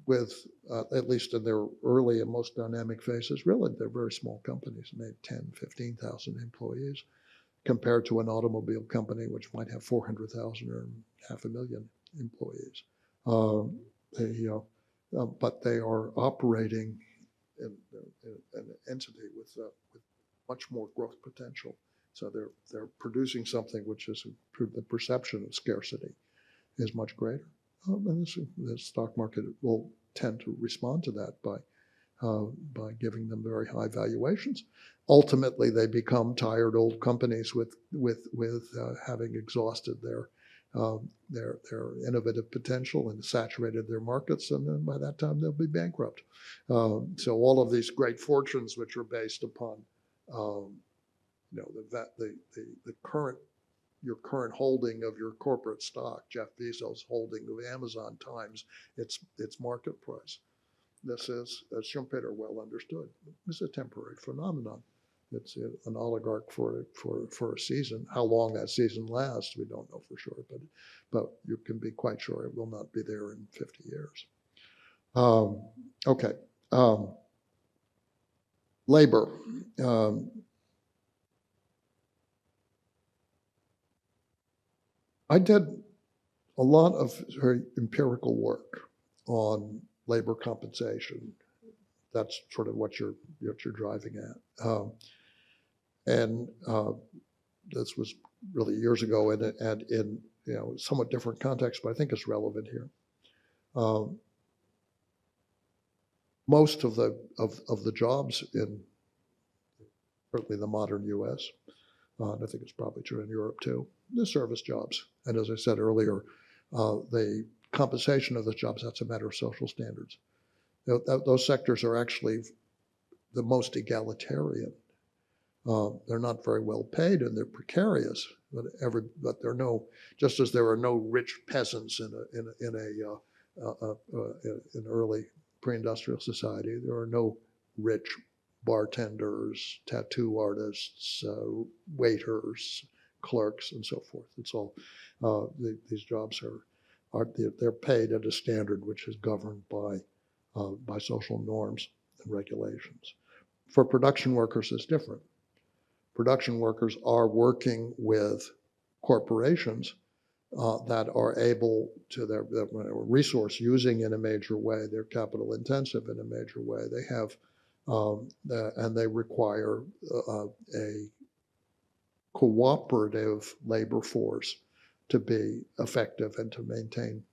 with at least in their early and most dynamic phases, really they're very small companies, maybe 10, 15,000 employees, compared to an automobile company which might have 400,000 or 500,000 employees. But they are operating in an entity with much more growth potential. So they're producing something which is the perception of scarcity is much greater. And the stock market will tend to respond to that by giving them very high valuations. Ultimately, they become tired old companies with having exhausted their innovative potential and saturated their markets, and then by that time they'll be bankrupt. So all of these great fortunes, which are based upon your current holding of your corporate stock, Jeff Bezos' holding of Amazon times its market price. This is, as Schumpeter well understood, it's a temporary phenomenon. It's an oligarch for a season. How long that season lasts, we don't know for sure, but you can be quite sure it will not be there in 50 years. Okay. Labor. I did a lot of very empirical work on labor compensation. That's sort of what you're driving at. And this was really years ago and in somewhat different context, but I think it's relevant here. Most of the jobs in certainly the modern U.S., and I think it's probably true in Europe too, the service jobs. And as I said earlier, the compensation of the jobs, that's a matter of social standards. Those sectors are actually the most egalitarian. They're not very well paid and they're precarious, but there are no, just as there are no rich peasants in an early pre-industrial society, there are no rich bartenders, tattoo artists, waiters, clerks, and so forth. It's all these jobs they're paid at a standard which is governed by social norms and regulations. For production workers, it's different. Production workers are working with corporations that are able to their resource using in a major way. They're capital intensive in a major way. They have and they require a cooperative labor force to be effective and to maintain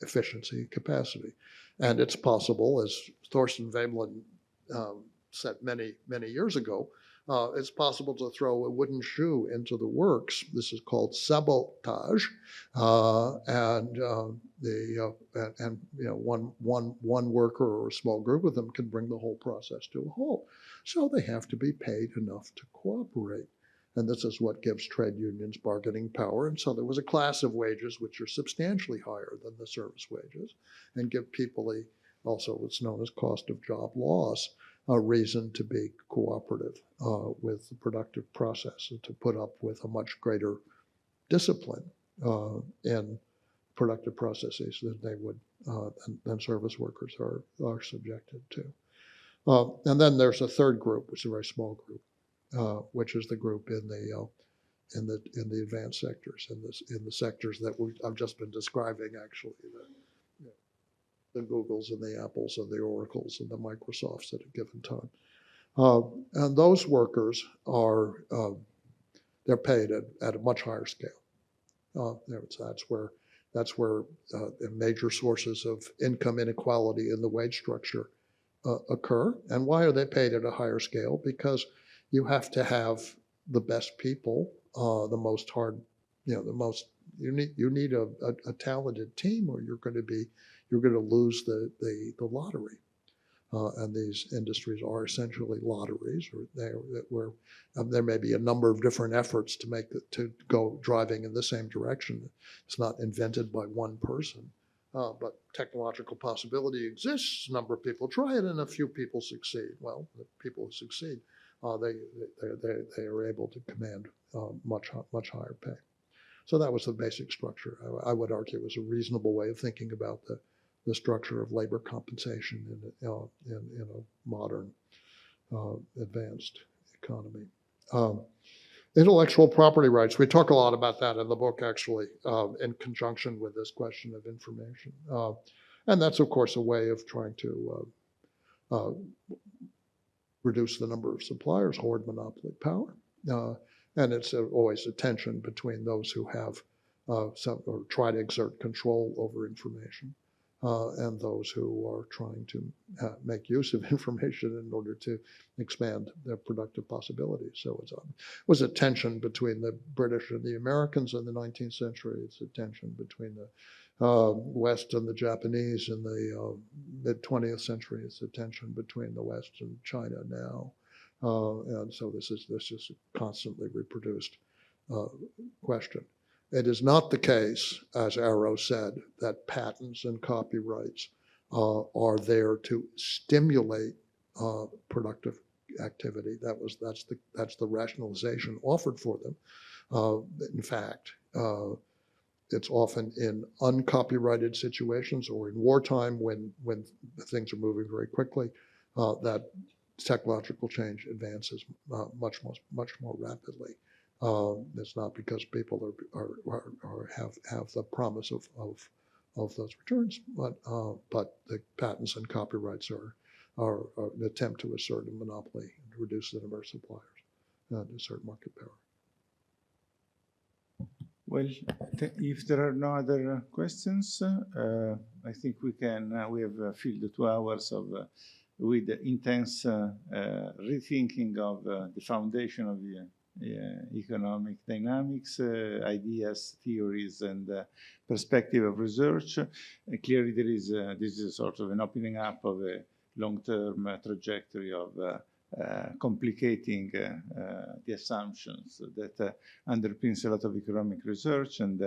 efficiency and capacity. And it's possible, as Thorsten Veblen said many, many years ago, it's possible to throw a wooden shoe into the works. This is called sabotage, and one worker or a small group of them can bring the whole process to a halt. So they have to be paid enough to cooperate, and this is what gives trade unions bargaining power. And so there was a class of wages which are substantially higher than the service wages, and give people also what's known as cost of job loss, a reason to be cooperative with the productive process and to put up with a much greater discipline in productive processes than they would, than service workers are subjected to. And then there's a third group, which is a very small group, which is the group in the advanced sectors, in the sectors that I've just been describing, actually, the Googles and the Apples and the Oracles and the Microsofts at a given time. And those workers they're paid at a much higher scale. That's where the major sources of income inequality in the wage structure occur. And why are they paid at a higher scale? Because you have to have the best people, the most hard, you need a talented team, or you're going to lose the lottery. And these industries are essentially lotteries, or there may be a number of different efforts to go driving in the same direction. It's not invented by one person, but technological possibility exists. A number of people try it, and a few people succeed. Well, the people who succeed, they are able to command much higher pay. So that was the basic structure. I would argue it was a reasonable way of thinking about the structure of labor compensation in a modern, advanced economy. Intellectual property rights, we talk a lot about that in the book, actually, in conjunction with this question of information. And that's, of course, a way of trying to reduce the number of suppliers, hoard monopoly power. And it's always a tension between those who have or try to exert control over information and those who are trying to make use of information in order to expand their productive possibilities. So it was a tension between the British and the Americans in the 19th century. It's a tension between the West and the Japanese in the mid-20th century. It's a tension between the West and China now. And so this is a constantly reproduced question. It is not the case, as Arrow said, that patents and copyrights are there to stimulate productive activity. That's the rationalization offered for them. In fact, it's often in uncopyrighted situations or in wartime when things are moving very quickly that technological change advances much more rapidly. It's not because people have the promise of those returns, but the patents and copyrights are an attempt to assert a monopoly and to reduce the number of suppliers and assert market power. Well, if there are no other questions, I think we have filled the 2 hours with intense rethinking of the foundation of the economic dynamics, ideas, theories, and perspective of research. Clearly, this is a sort of an opening up of a long-term trajectory of complicating the assumptions that underpins a lot of economic research, and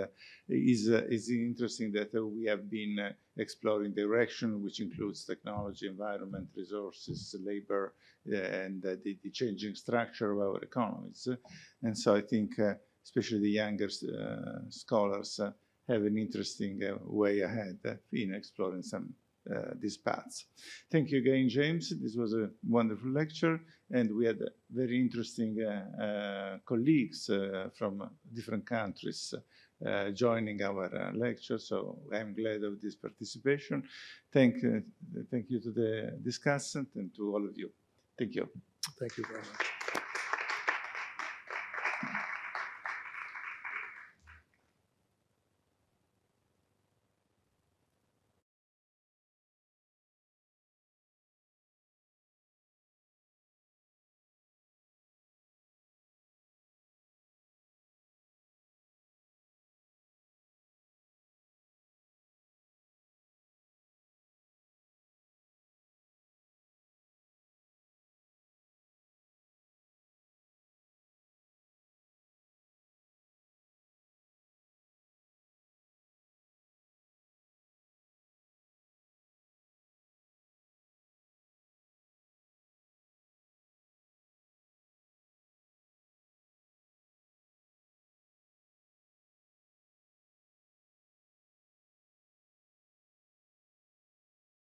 is interesting that we have been exploring direction which includes technology, environment, resources, labor, and the changing structure of our economies. And so I think especially the younger scholars have an interesting way ahead in exploring these paths. Thank you again, James. This was a wonderful lecture, and we had very interesting colleagues from different countries joining our lecture, so I'm glad of this participation. Thank you to the discussant and to all of you. Thank you. Thank you very much.